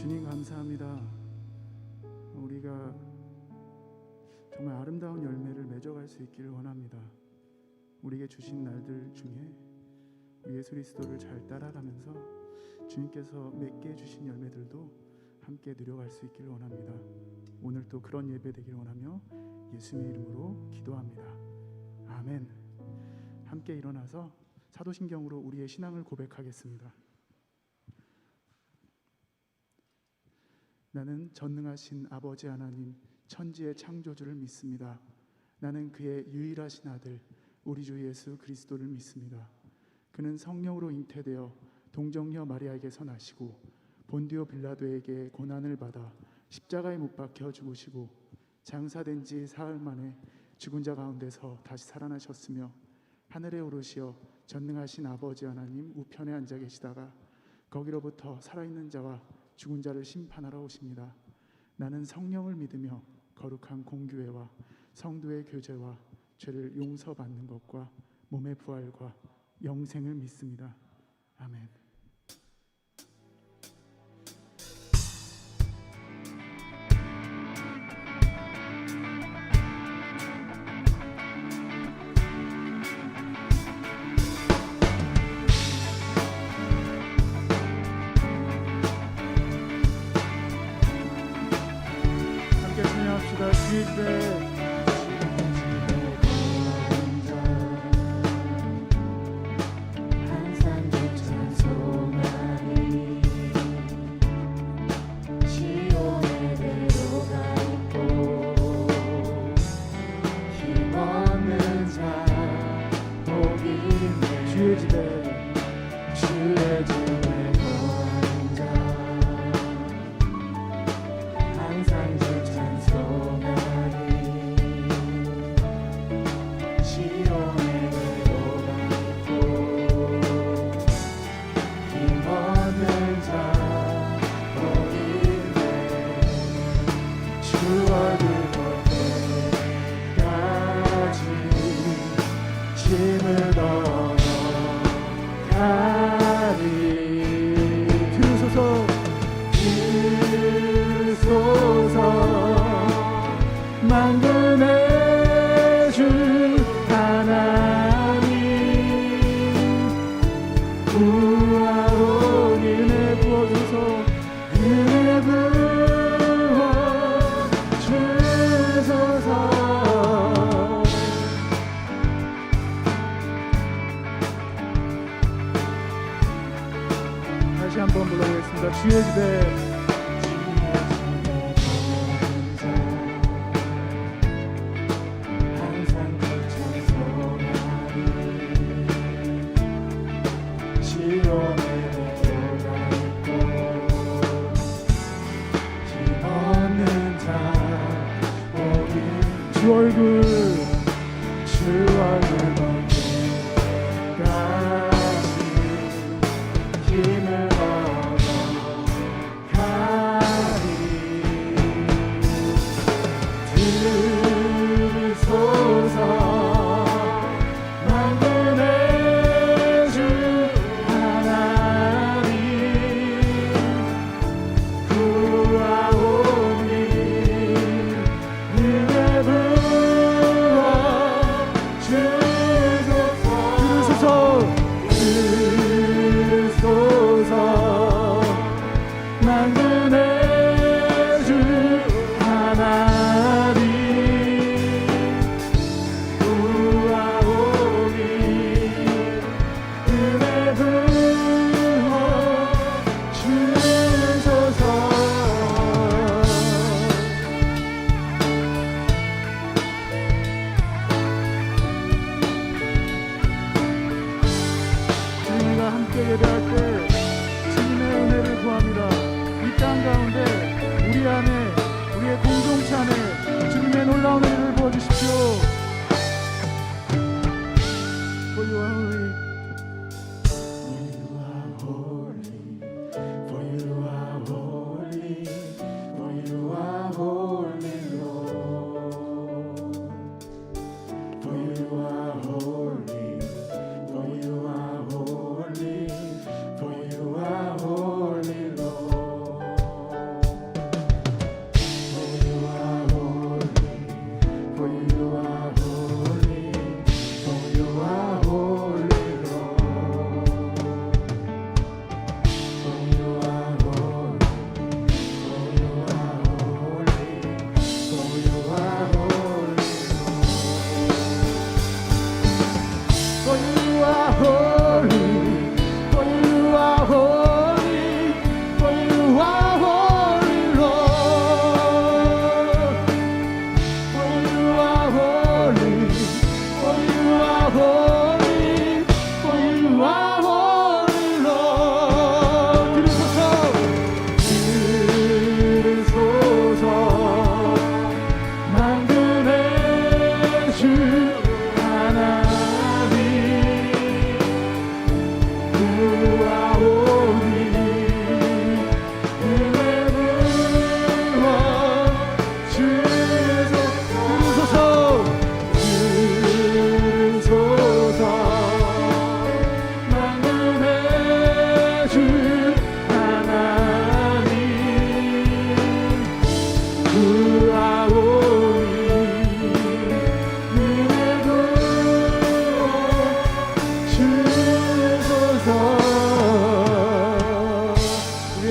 주님 감사합니다. 우리가 정말 아름다운 열매를 맺어갈 수 있기를 원합니다. 우리에게 주신 날들 중에 우리 예수 그리스도를 잘 따라가면서 주님께서 맺게 해주신 열매들도 함께 누려갈 수 있기를 원합니다. 오늘 또 그런 예배 되기를 원하며 예수님의 이름으로 기도합니다. 아멘. 함께 일어나서 사도신경으로 우리의 신앙을 고백하겠습니다. 나는 전능하신 아버지 하나님 천지의 창조주를 믿습니다. 나는 그의 유일하신 아들 우리 주 예수 그리스도를 믿습니다. 그는 성령으로 잉태되어 동정녀 마리아에게서 나시고 본디오 빌라도에게 고난을 받아 십자가에 못 박혀 죽으시고 장사된 지 사흘 만에 죽은 자 가운데서 다시 살아나셨으며 하늘에 오르시어 전능하신 아버지 하나님 우편에 앉아 계시다가 거기로부터 살아있는 자와 죽은 자를 심판하러 오십니다. 나는 성령을 믿으며 거룩한 공교회와 성도의 교제와 죄를 용서받는 것과 몸의 부활과 영생을 믿습니다. 아멘. 함께 찬양합시다. 주의 집에 만군의 주 하나님 구하오니 은혜 부어주소서 은혜 부어주소서 다시 한번 불러보겠습니다. 주의 집에 주 얼굴 보기까지 힘을 얻어가리 들으소서 만군의 주 하나님 구하오니 은혜 들으소서 만군의 주 하나님 구하오니 은혜 부어주소서 주님과 함께 예배할 때 주님의 은혜를 구합니다. 이 땅 가운데 우리 안에 우리의 공동체 안에 주님의 놀라운 은혜를 부어주십시오. For you are holy, for you are holy, for you are holy, Lord. For you are holy, for you are holy, for you are holy, Lord.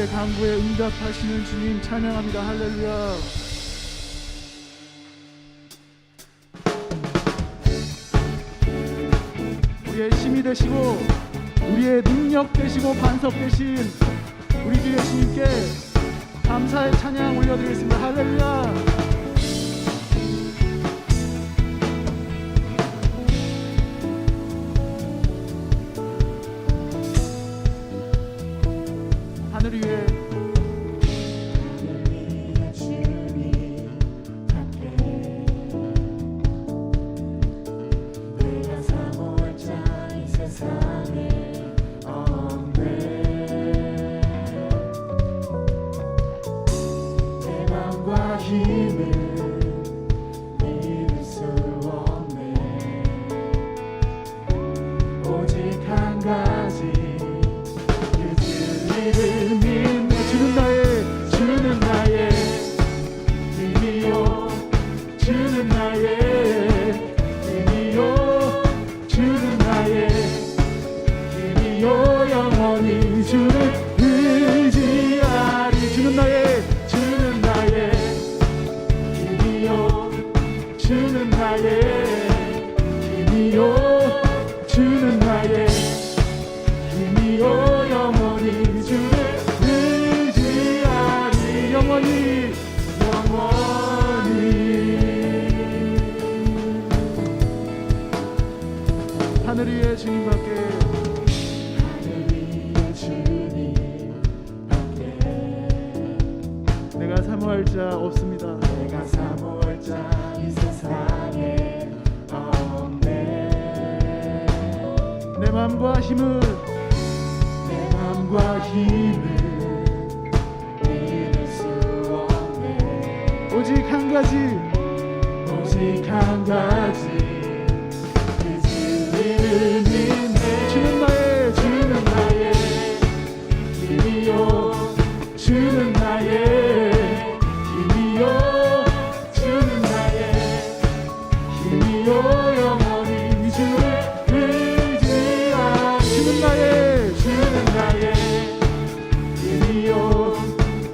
우리의 간구에 응답하시는 주님 찬양합니다. 할렐루야. 우리의 힘이 되시고 우리의 능력 되시고 반석 되신 우리 주 예수님께 감사의 찬양 올려드리겠습니다. 할렐루야. 하늘 위에 주님 앞에 내가 사모했자 이 세상에 없네. 내 맘과 힘을 믿을 수 없네. 오직 한 가지 주는 나의 힘이요 주는 나의 힘이요 주는 나의 힘이요 영원히 주를 의지하리. 주는 나의 힘이요 주는 나의 힘이요 주는 나의 힘이요 영원히 주를 영원히 하늘 위에 주님 밖에 내가 사모할 자 없습니다. 내가 사모할 자 이 세상에 없네. 내 맘과 힘을 믿을 수 없네. 오직 한 가지 그 진리를 믿네. 주는 나의 힘이요 주는 나의 힘이요 주는 나의 힘이요 영원히 주를 의지하리. 주는 나의 힘이요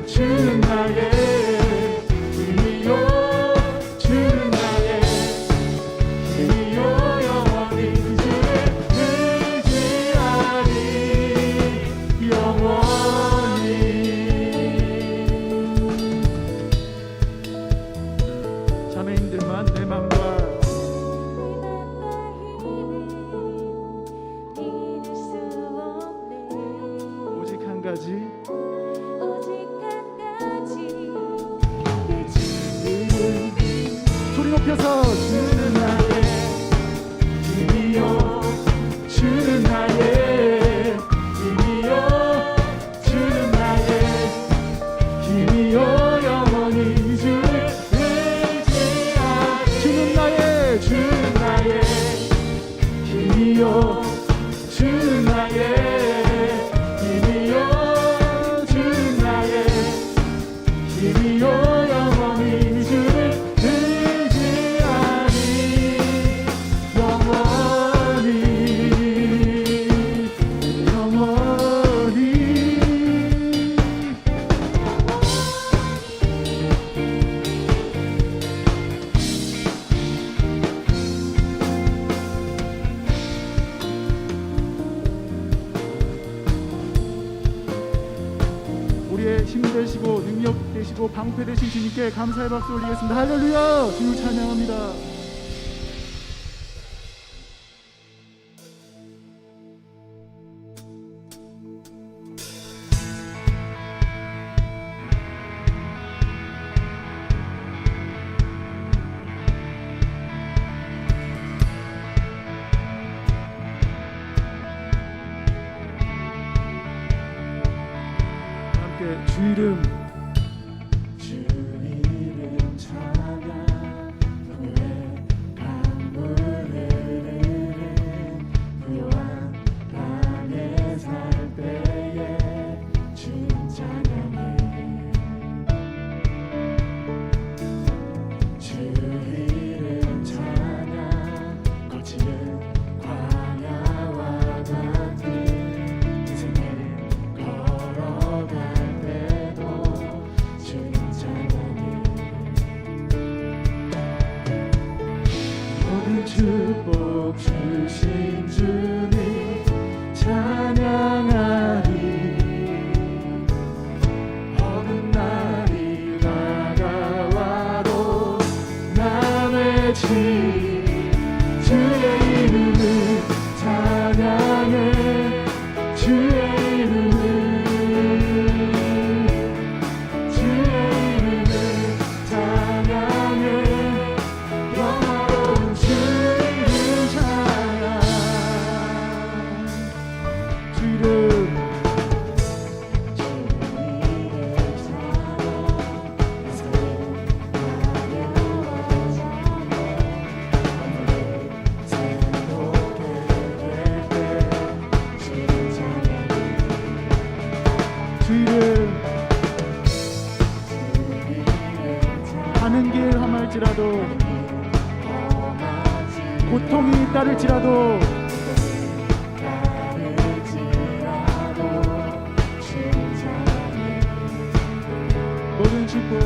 주는 나의 힘이요 주는 나의 힘이요 영원히 주를 의지하리. 영원히. 자매인들만 내 맘과 믿을 수 없네. 오직 한 가지 그 진리를 소리 높여서 주는 나의 힘이요 주는 나의 힘이요 주는 나의 힘이요 영원히 주를 의지하리. 주는 나의 힘이요 주는 나의 힘이요 주는 나의 힘이요 영원히 주를 의지하리. 영원히 우리의 힘 되시고 능력 되시고 방패 되신 주님께 감사의 박수 올리겠습니다. 할렐루야. 주님 찬양합니다. 함께 주 이름 주 이름 찬양 후에 강물 흐르는 구요한 땅에 살 때에 주 찬양해. 주 이름 찬양 거칠은 광야와 같은 인생을 걸어갈 때 가는 길 험할지라도 고통이 따를지라도 모든 축복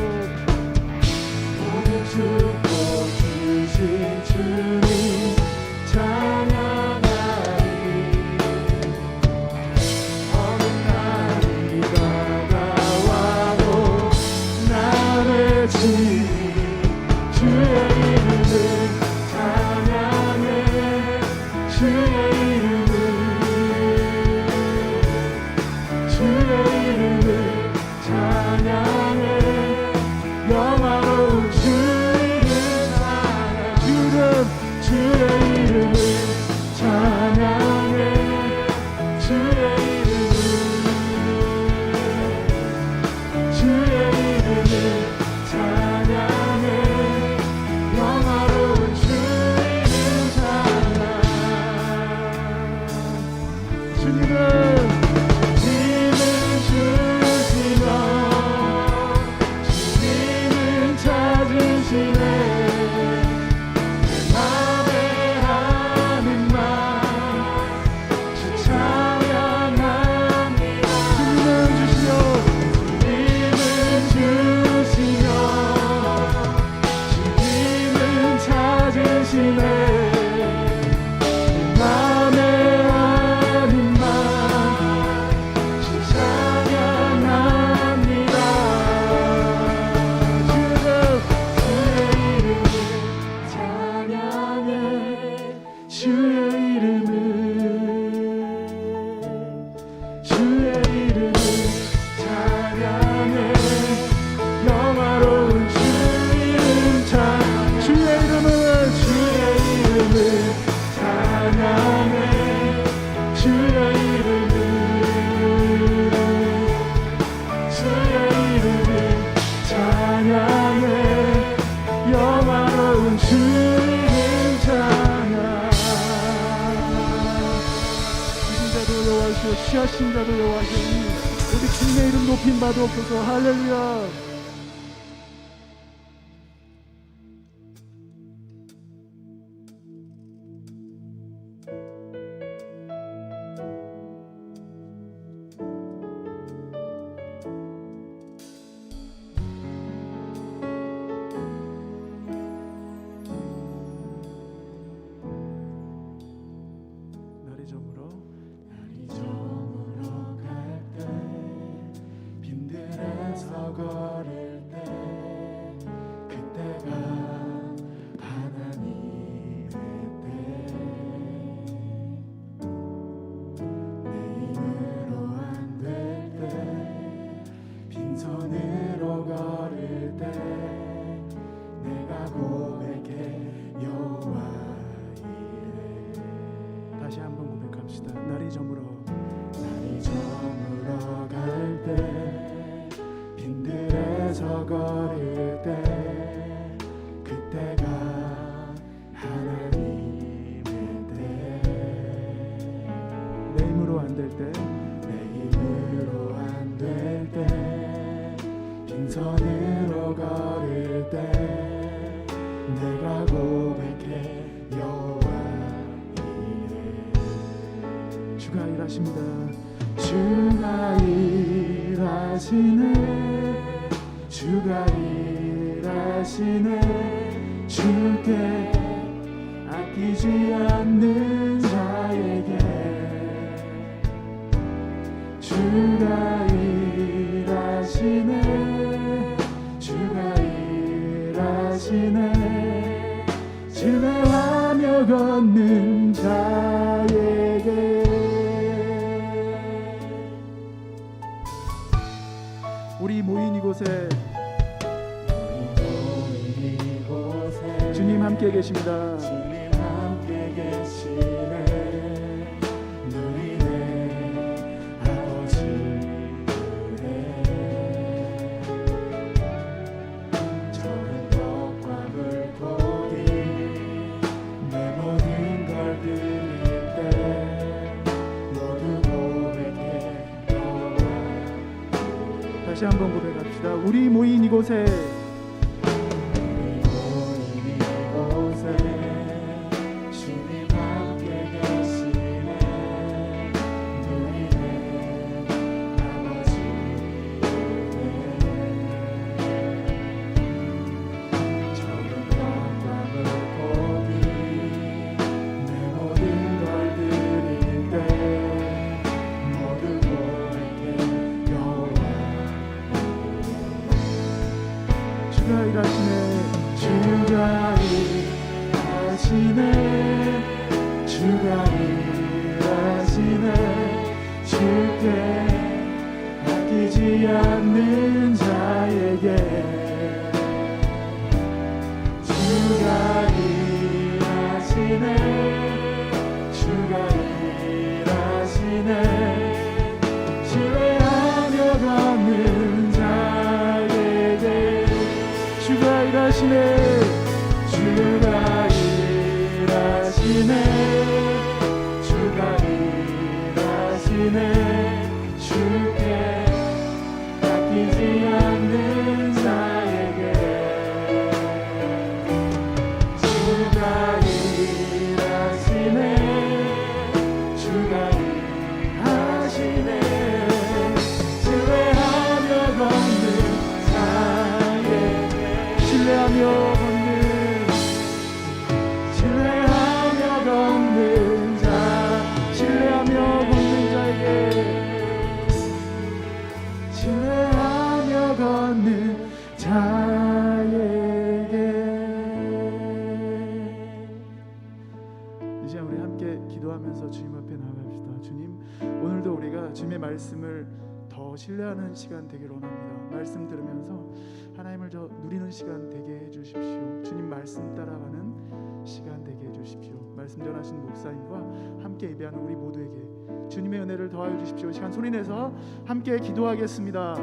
주신 주님 찬양하리. 어느 날이 다가와도 나의 주님 주의 이름을 찬양해. 주의 이름을 찬양해. 영화로운 주의 이름을 찬양해. 주의 이름을 찬양해. 영화로운 주의 이름 찬양. 주님은 취하신 자도 여호와시오니 우리 주님의 이름 높임 받으옵소서. 할렐루야. 날이 저물어 걸을 때 그때가 하나님의 때. 내 힘으로 안 될 때 빈손으로 걸을 때 내가 고백해 여호와 이래. 다시 한번 고백합시다. 날이 저물어 갈 때 빈들에서 걸을 때 그때가 하나님의 때. 내 힘으로 안 될 때 빈손으로 걸을 때 내가 고백해 여호와 이래. 주가 일하십니다. 주가 일하시네. 주가 일하시네. 주께 아끼지 않는 자에게 주가 일하시네. 주가 일하시네. 지배하며 걷는 자에게. 우리 모인 이곳에 주님 함께 계십니다. 주님 함께 계시네. 누리네 아버지 은혜. 적은 떡과 물고기 내 모든 걸 드릴 때 모두 고백해 여호와. 다시 한번 고백합시다. 우리 모인 이곳에 주님 함께 계시네. 누리는 아버지 적은 것과 물고기 내 모든 걸 드릴 때 모두 보이게 여호와 주가 일하시네. 주가 일하시네. 주가 일하시네. 주께 아끼지 않는 자에게 주가 일하시네. 주가 일하시네. 신뢰하며 걷는 자에게 주가 일하시네. 주가 일하시네. 주가 일하시네. 주께 아끼지 않는 자에게 주가 일하시네. 주가 일하시네. 신뢰하며 걷는 자에게 신뢰하며 걷는 신뢰하며 걷는 자 신뢰하며 걷는 자에게 신뢰하며 걷는 자에게 이제 우리 함께 기도하면서 주님 앞에 나아갑시다. 주님, 오늘도 우리가 주님의 말씀을 더 신뢰하는 시간 되기를 원합니다. 말씀 들으면서 하나님을 더 누리는 시간 되게 해주십시오. 주님 말씀 따라가는 시간 되게 해주십시오. 말씀 전하신 목사님과 함께 예배하는 우리 모두에게 주님의 은혜를 더하여 주십시오. 시간 소리내서 함께 기도하겠습니다.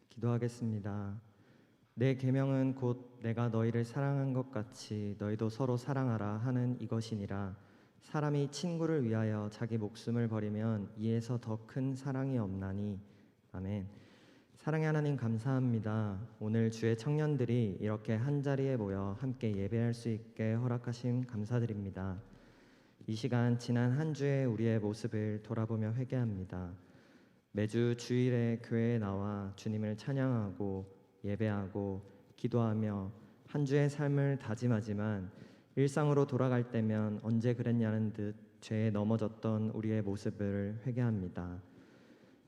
기도하겠습니다. 내 계명은 곧 내가 너희를 사랑한 것 같이 너희도 서로 사랑하라 하는 이것이니라. 사람이 친구를 위하여 자기 목숨을 버리면 이에서 더 큰 사랑이 없나니. 아멘. 사랑의 하나님 감사합니다. 오늘 주의 청년들이 이렇게 한자리에 모여 함께 예배할 수 있게 허락하심 감사드립니다. 이 시간 지난 한 주의 우리의 모습을 돌아보며 회개합니다. 매주 주일에 교회에 나와 주님을 찬양하고 예배하고 기도하며 한 주의 삶을 다짐하지만 일상으로 돌아갈 때면 언제 그랬냐는 듯 죄에 넘어졌던 우리의 모습을 회개합니다.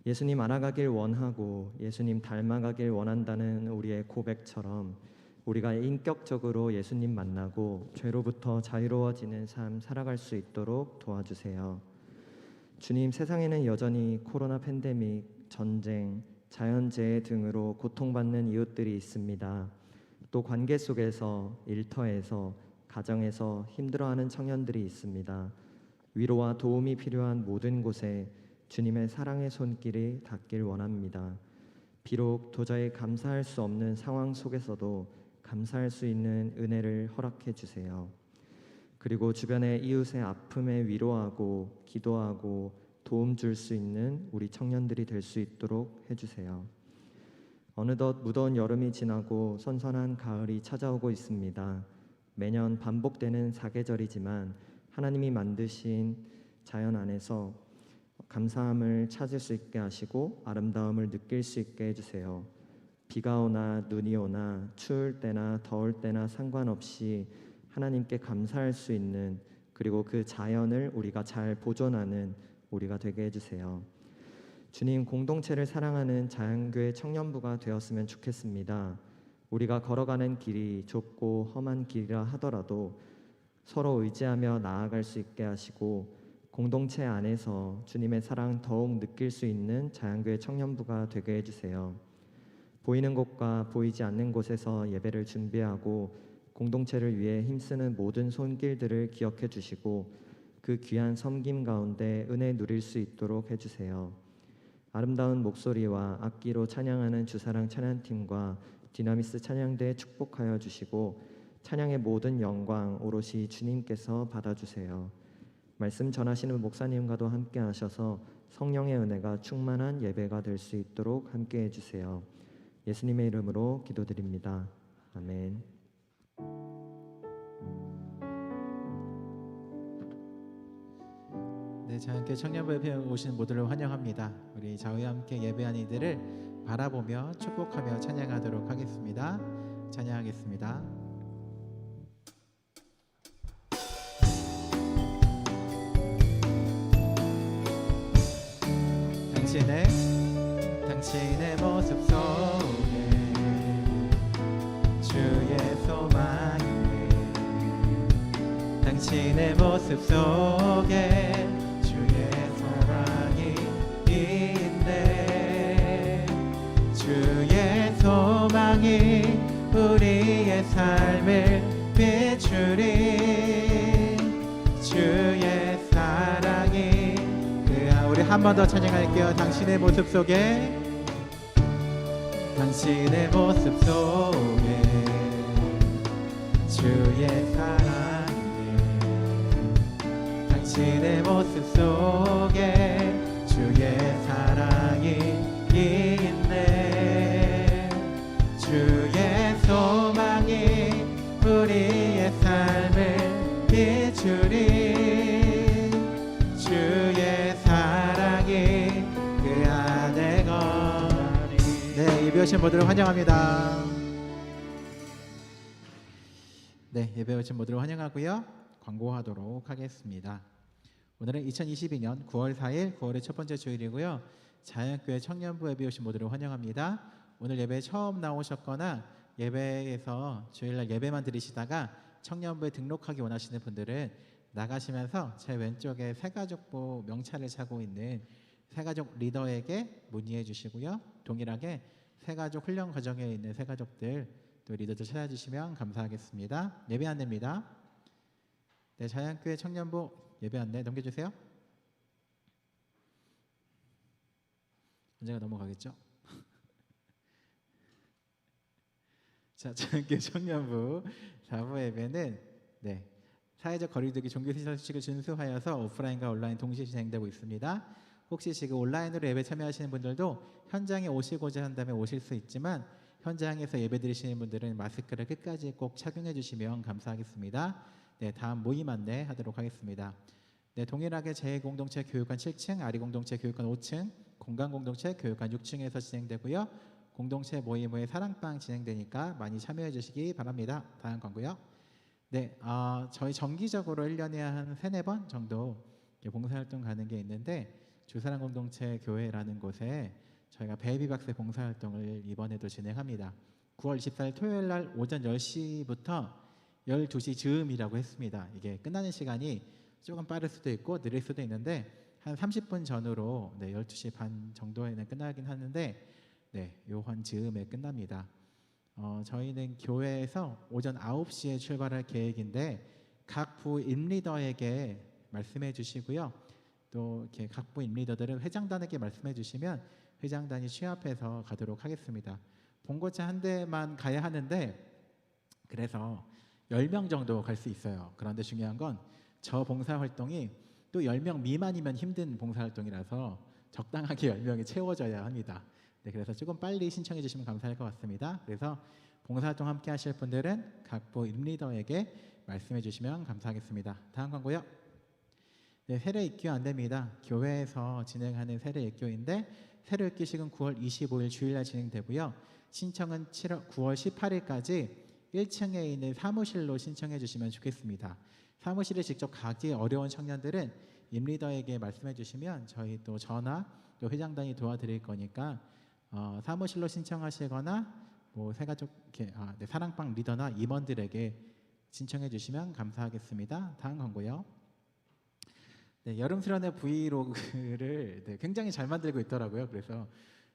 예수님 알아가길 원하고 예수님 닮아가길 원한다는 우리의 고백처럼 우리가 인격적으로 예수님 만나고 죄로부터 자유로워지는 삶 살아갈 수 있도록 도와주세요. 주님, 세상에는 여전히 코로나 팬데믹, 전쟁, 자연재해 등으로 고통받는 이웃들이 있습니다. 또 관계 속에서, 일터에서, 가정에서 힘들어하는 청년들이 있습니다. 위로와 도움이 필요한 모든 곳에 주님의 사랑의 손길이 닿길 원합니다. 비록 도저히 감사할 수 없는 상황 속에서도 감사할 수 있는 은혜를 허락해 주세요. 그리고 주변의 이웃의 아픔에 위로하고 기도하고 도움 줄 수 있는 우리 청년들이 될 수 있도록 해주세요. 어느덧 무더운 여름이 지나고 선선한 가을이 찾아오고 있습니다. 매년 반복되는 사계절이지만 하나님이 만드신 자연 안에서 감사함을 찾을 수 있게 하시고 아름다움을 느낄 수 있게 해주세요. 비가 오나 눈이 오나 추울 때나 더울 때나 상관없이 하나님께 감사할 수 있는, 그리고 그 자연을 우리가 잘 보존하는 우리가 되게 해주세요. 주님, 공동체를 사랑하는 자연교회 청년부가 되었으면 좋겠습니다. 우리가 걸어가는 길이 좁고 험한 길이라 하더라도 서로 의지하며 나아갈 수 있게 하시고 공동체 안에서 주님의 사랑 더욱 느낄 수 있는 자연교회 청년부가 되게 해주세요. 보이는 곳과 보이지 않는 곳에서 예배를 준비하고 공동체를 위해 힘쓰는 모든 손길들을 기억해 주시고 그 귀한 섬김 가운데 은혜 누릴 수 있도록 해주세요. 아름다운 목소리와 악기로 찬양하는 주사랑 찬양팀과 디나미스 찬양대에 축복하여 주시고 찬양의 모든 영광 오롯이 주님께서 받아주세요. 말씀 전하시는 목사님과도 함께 하셔서 성령의 은혜가 충만한 예배가 될 수 있도록 함께 해주세요. 예수님의 이름으로 기도드립니다. 아멘. 네, 자연교회 청년부 예배에 오신 모두를 환영합니다. 우리 저희와 함께 예배한 이들을 바라보며 축복하며 찬양하도록 하겠습니다. 찬양하겠습니다. 당신의 모습 속에 주의 소망이, 당신의 모습 속에 주의 사랑이 있네. 주의 소망이 우리의 삶을 비추리. 주의 사랑이 우리 한 번 더 찬양할게요. 당신의 모습 속에, 당신의 모습 속에 주의 사랑이, 당신의 모습 속에 주의 사랑이 있네. 주의 소망이 우리의 삶을 비추리. 주의 사랑이 그 안에 거하리. 네, 예배 오신 모두를 환영합니다. 네, 예배 오신 모두를 환영하고요. 광고하도록 하겠습니다. 오늘은 2022년 9월 4일 9월의 첫 번째 주일이고요. 자연교회 청년부 예배 오신 모두를 환영합니다. 오늘 예배에 처음 나오셨거나 예배에서 주일날 예배만 드리시다가 청년부에 등록하기 원하시는 분들은 나가시면서 제 왼쪽에 새가족부 명찰을 차고 있는 새가족 리더에게 문의해 주시고요. 동일하게 새가족 훈련 과정에 있는 새가족들 또 리더들 찾아주시면 감사하겠습니다. 예배 안내입니다. 네, 자연교회 청년부 예배 안내 넘겨주세요. 언제가 넘어가겠죠? 자, 자연교회 청년부 4부 예배는 사회적 거리두기 종교시설칙을 준수하여서 오프라인과 온라인 동시에 진행되고 있습니다. 혹시 지금 온라인으로 예배 참여하시는 분들도 현장에 오시고자 한다면 오실 수 있지만 현장에서 예배 드리시는 분들은 마스크를 끝까지 꼭 착용해 주시면 감사하겠습니다. 네, 다음 모임 안내하도록 하겠습니다. 네, 동일하게 제1공동체 교육관 7층, 아리공동체 교육관 5층, 공간공동체 교육관 6층에서 진행되고요. 공동체 모임 후에 사랑방 진행되니까 많이 참여해 주시기 바랍니다. 다음 광고요. 네, 저희 정기적으로 1년에 한 3-4번 정도 봉사활동 가는 게 있는데 주사랑 공동체 교회라는 곳에 저희가 베이비박스 봉사활동을 이번에도 진행합니다. 9월 24일 토요일 날 오전 10시부터 12시 즈음이라고 했습니다. 이게 끝나는 시간이 조금 빠를 수도 있고 느릴 수도 있는데 한 30분 전으로 12시 반 정도에는 끝나긴 하는데 요한 즈음에 끝납니다. 저희는 교회에서 오전 9시에 출발할 계획인데 각 부 임리더에게 말씀해 주시고요. 또 이렇게 각 부 임리더들은 회장단에게 말씀해 주시면 회장단이 취합해서 가도록 하겠습니다. 봉고차 한 대만 가야 하는데 그래서 10명 정도 갈 수 있어요. 그런데 중요한 건 저 봉사활동이 또 10명 미만이면 힘든 봉사활동이라서 적당하게 10명이 채워져야 합니다. 네, 그래서 조금 빨리 신청해 주시면 감사할 것 같습니다. 그래서 봉사활동 함께 하실 분들은 각부 임리더에게 말씀해 주시면 감사하겠습니다. 다음 광고요. 네, 세례 입교 안내입니다. 교회에서 진행하는 세례 입교인데 세례 입교식은 9월 25일 주일날 진행되고요. 신청은 9월 18일까지 1층에 있는 사무실로 신청해 주시면 좋겠습니다. 사무실에 직접 가기 어려운 청년들은 임리더에게 말씀해 주시면 저희 또 저나 또 회장단이 도와드릴 거니까 사무실로 신청하시거나 뭐 새가족 네, 사랑방 리더나 임원들에게 신청해 주시면 감사하겠습니다. 다음 광고요. 네, 여름 수련회 브이로그를 네, 굉장히 잘 만들고 있더라고요. 그래서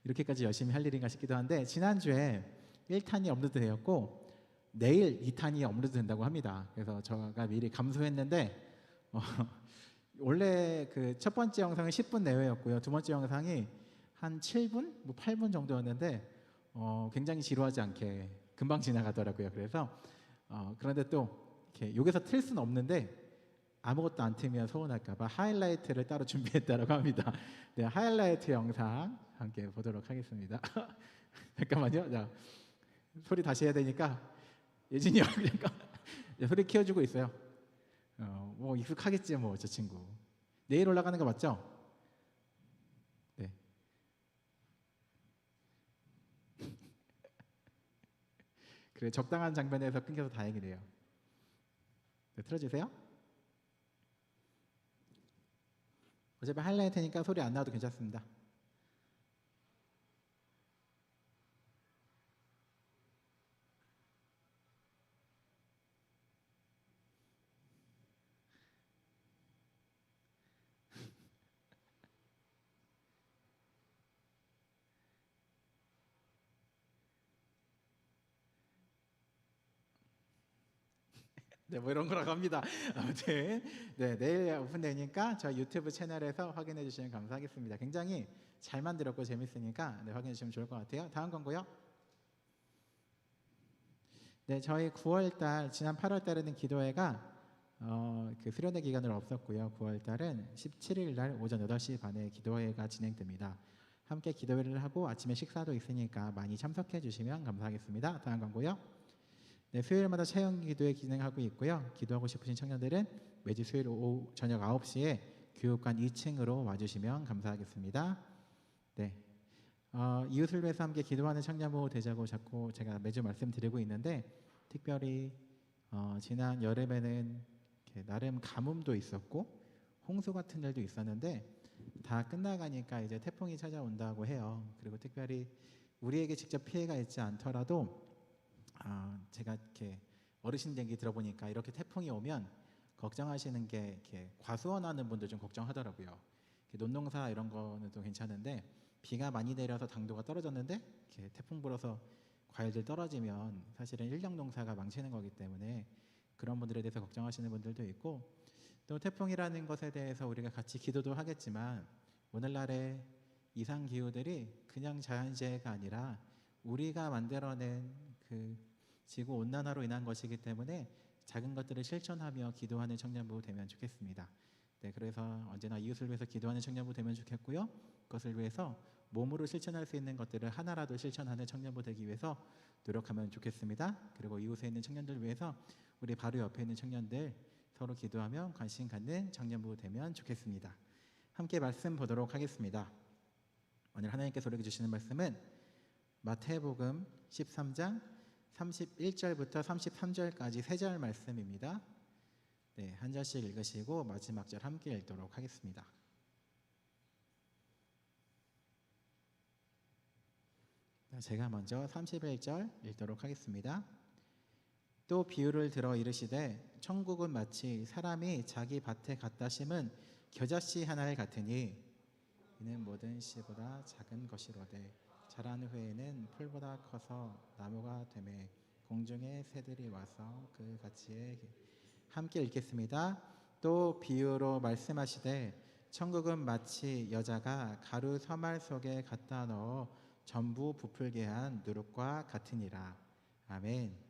이렇게까지 열심히 할 일인가 싶기도 한데 지난주에 1탄이 업로드 되었고 내일 2탄이 업로드 된다고 합니다. 그래서 제가 미리 감수했는데 원래 그 첫 번째 영상은 10분 내외였고요. 두 번째 영상이 한 7분, 뭐 8분 정도였는데 굉장히 지루하지 않게 금방 지나가더라고요. 그래서 그런데 또 이렇게 여기서 틀 수는 없는데 아무것도 안 틀면 서운할까봐 하이라이트를 따로 준비했다고 합니다. 네, 하이라이트 영상 함께 보도록 하겠습니다. 잠깐만요. 자, 소리 다시 해야 되니까 예진이 형 그러니까 소리 키워주고 있어요. 뭐 익숙하겠지 뭐 저 친구. 내일 올라가는 거 맞죠? 네. 그래 적당한 장면에서 끊겨서 다행이네요. 네, 틀어주세요. 어차피 하이라이트니까 소리 안 나와도 괜찮습니다. 네, 뭐 이런 거라고 합니다. 아무튼 네, 내일 오픈되니까 저희 유튜브 채널에서 확인해 주시면 감사하겠습니다. 굉장히 잘 만들었고 재밌으니까 네, 확인해 주시면 좋을 것 같아요. 다음 광고요. 네, 저희 9월달 지난 8월달에는 기도회가 그 수련회 기간은 없었고요. 9월달은 17일날 오전 8시 반에 기도회가 진행됩니다. 함께 기도회를 하고 아침에 식사도 있으니까 많이 참석해 주시면 감사하겠습니다. 다음 광고요. 네, 수요일마다 체험 기도회 진행하고 있고요. 기도하고 싶으신 청년들은 매주 수요일 오후 저녁 9시에 교육관 2층으로 와주시면 감사하겠습니다. 네, 이웃을 위해서 함께 기도하는 청년부 되자고 자꾸 제가 매주 말씀드리고 있는데 특별히 지난 여름에는 이렇게 나름 가뭄도 있었고 홍수 같은 일도 있었는데 다 끝나가니까 이제 태풍이 찾아온다고 해요. 그리고 특별히 우리에게 직접 피해가 있지 않더라도 제가 이렇게 어르신 얘기 들어보니까 이렇게 태풍이 오면 걱정하시는 게 이렇게 과수원하는 분들 좀 걱정하더라고요. 논농사 이런 거는 좀 괜찮은데 비가 많이 내려서 당도가 떨어졌는데 이렇게 태풍 불어서 과일들 떨어지면 사실은 일년 농사가 망치는 거기 때문에 그런 분들에 대해서 걱정하시는 분들도 있고 또 태풍이라는 것에 대해서 우리가 같이 기도도 하겠지만 오늘날의 이상 기후들이 그냥 자연재해가 아니라 우리가 만들어낸 그 지구 온난화로 인한 것이기 때문에 작은 것들을 실천하며 기도하는 청년부 되면 좋겠습니다. 네, 그래서 언제나 이웃을 위해서 기도하는 청년부 되면 좋겠고요. 그것을 위해서 몸으로 실천할 수 있는 것들을 하나라도 실천하는 청년부 되기 위해서 노력하면 좋겠습니다. 그리고 이웃에 있는 청년들 위해서 우리 바로 옆에 있는 청년들 서로 기도하며 관심 갖는 청년부 되면 좋겠습니다. 함께 말씀 보도록 하겠습니다. 오늘 하나님께서 우리에게 주시는 말씀은 마태복음 13장 31절부터 33절까지 3절 말씀입니다. 네, 한 절씩 읽으시고 마지막 절 함께 읽도록 하겠습니다. 제가 먼저 31절 읽도록 하겠습니다. 또 비유를 들어 이르시되 천국은 마치 사람이 자기 밭에 갖다 심은 겨자씨 하나를 같으니 이는 모든 씨보다 작은 것이로되 자란 후에는 풀보다 커서 나무가 되매 공중의 새들이 와서 그 가지에 함께 읽겠습니다. 또 비유로 말씀하시되 천국은 마치 여자가 가루 서말 속에 갖다 넣어 전부 부풀게 한 누룩과 같으니라. 아멘.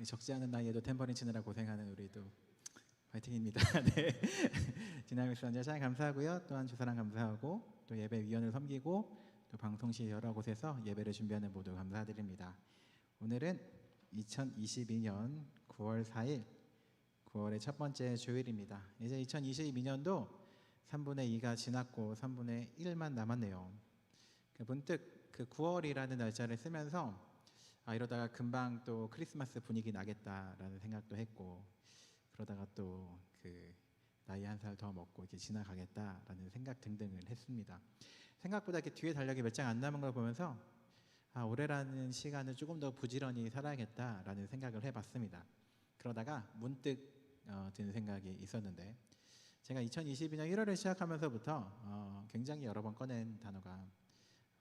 적지 않은 나이에도 탬버린 치느라 고생하는 우리도 파이팅입니다. 네. 디나믹스 언제 찬양 감사하고요. 또한 주사랑 감사하고 또 예배위원을 섬기고 또 방송시 여러 곳에서 예배를 준비하는 모두 감사드립니다. 오늘은 2022년 9월 4일 9월의 첫 번째 주일입니다. 이제 2022년도 3분의 2가 지났고 3분의 1만 남았네요. 문득 그 9월이라는 날짜를 쓰면서 이러다가 금방 또 크리스마스 분위기 나겠다라는 생각도 했고, 그러다가 또 그 나이 한 살 더 먹고 이렇게 지나가겠다라는 생각 등등을 했습니다. 생각보다 이렇게 뒤에 달력이 몇 장 안 남은 걸 보면서 올해라는 시간을 조금 더 부지런히 살아야겠다라는 생각을 해봤습니다. 그러다가 문득 든 생각이 있었는데, 제가 2022년 1월을 시작하면서부터 굉장히 여러 번 꺼낸 단어가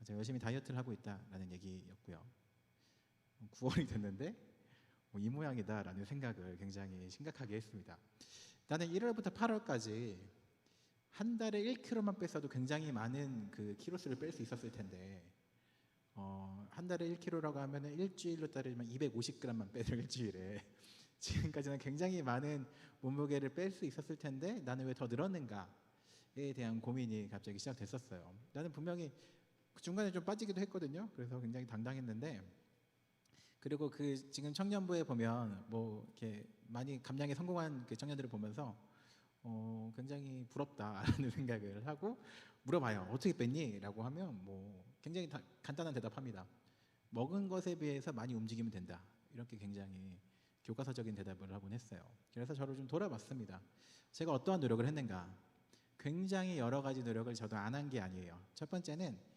제가 열심히 다이어트를 하고 있다라는 얘기였고요. 9월이 됐는데 이 모양이다라는 생각을 굉장히 심각하게 했습니다. 나는 1월부터 8월까지 한 달에 1kg만 뺐어도 굉장히 많은 그 키로수를 뺄 수 있었을 텐데, 한 달에 1kg라고 하면은 일주일로 따르면 250g만 빼도 일주일에 지금까지는 굉장히 많은 몸무게를 뺄 수 있었을 텐데 나는 왜 더 늘었는가에 대한 고민이 갑자기 시작됐었어요. 나는 분명히 그 중간에 좀 빠지기도 했거든요. 그래서 굉장히 당당했는데, 그리고 그 지금 청년부에 보면 뭐 이렇게 많이 감량에 성공한 그 청년들을 보면서 굉장히 부럽다라는 생각을 하고 물어봐요. 어떻게 뺐니? 라고 하면 뭐 굉장히 간단한 대답합니다. 먹은 것에 비해서 많이 움직이면 된다. 이렇게 굉장히 교과서적인 대답을 하곤 했어요. 그래서 저를 좀 돌아봤습니다. 제가 어떠한 노력을 했는가? 굉장히 여러 가지 노력을 저도 안 한 게 아니에요. 첫 번째는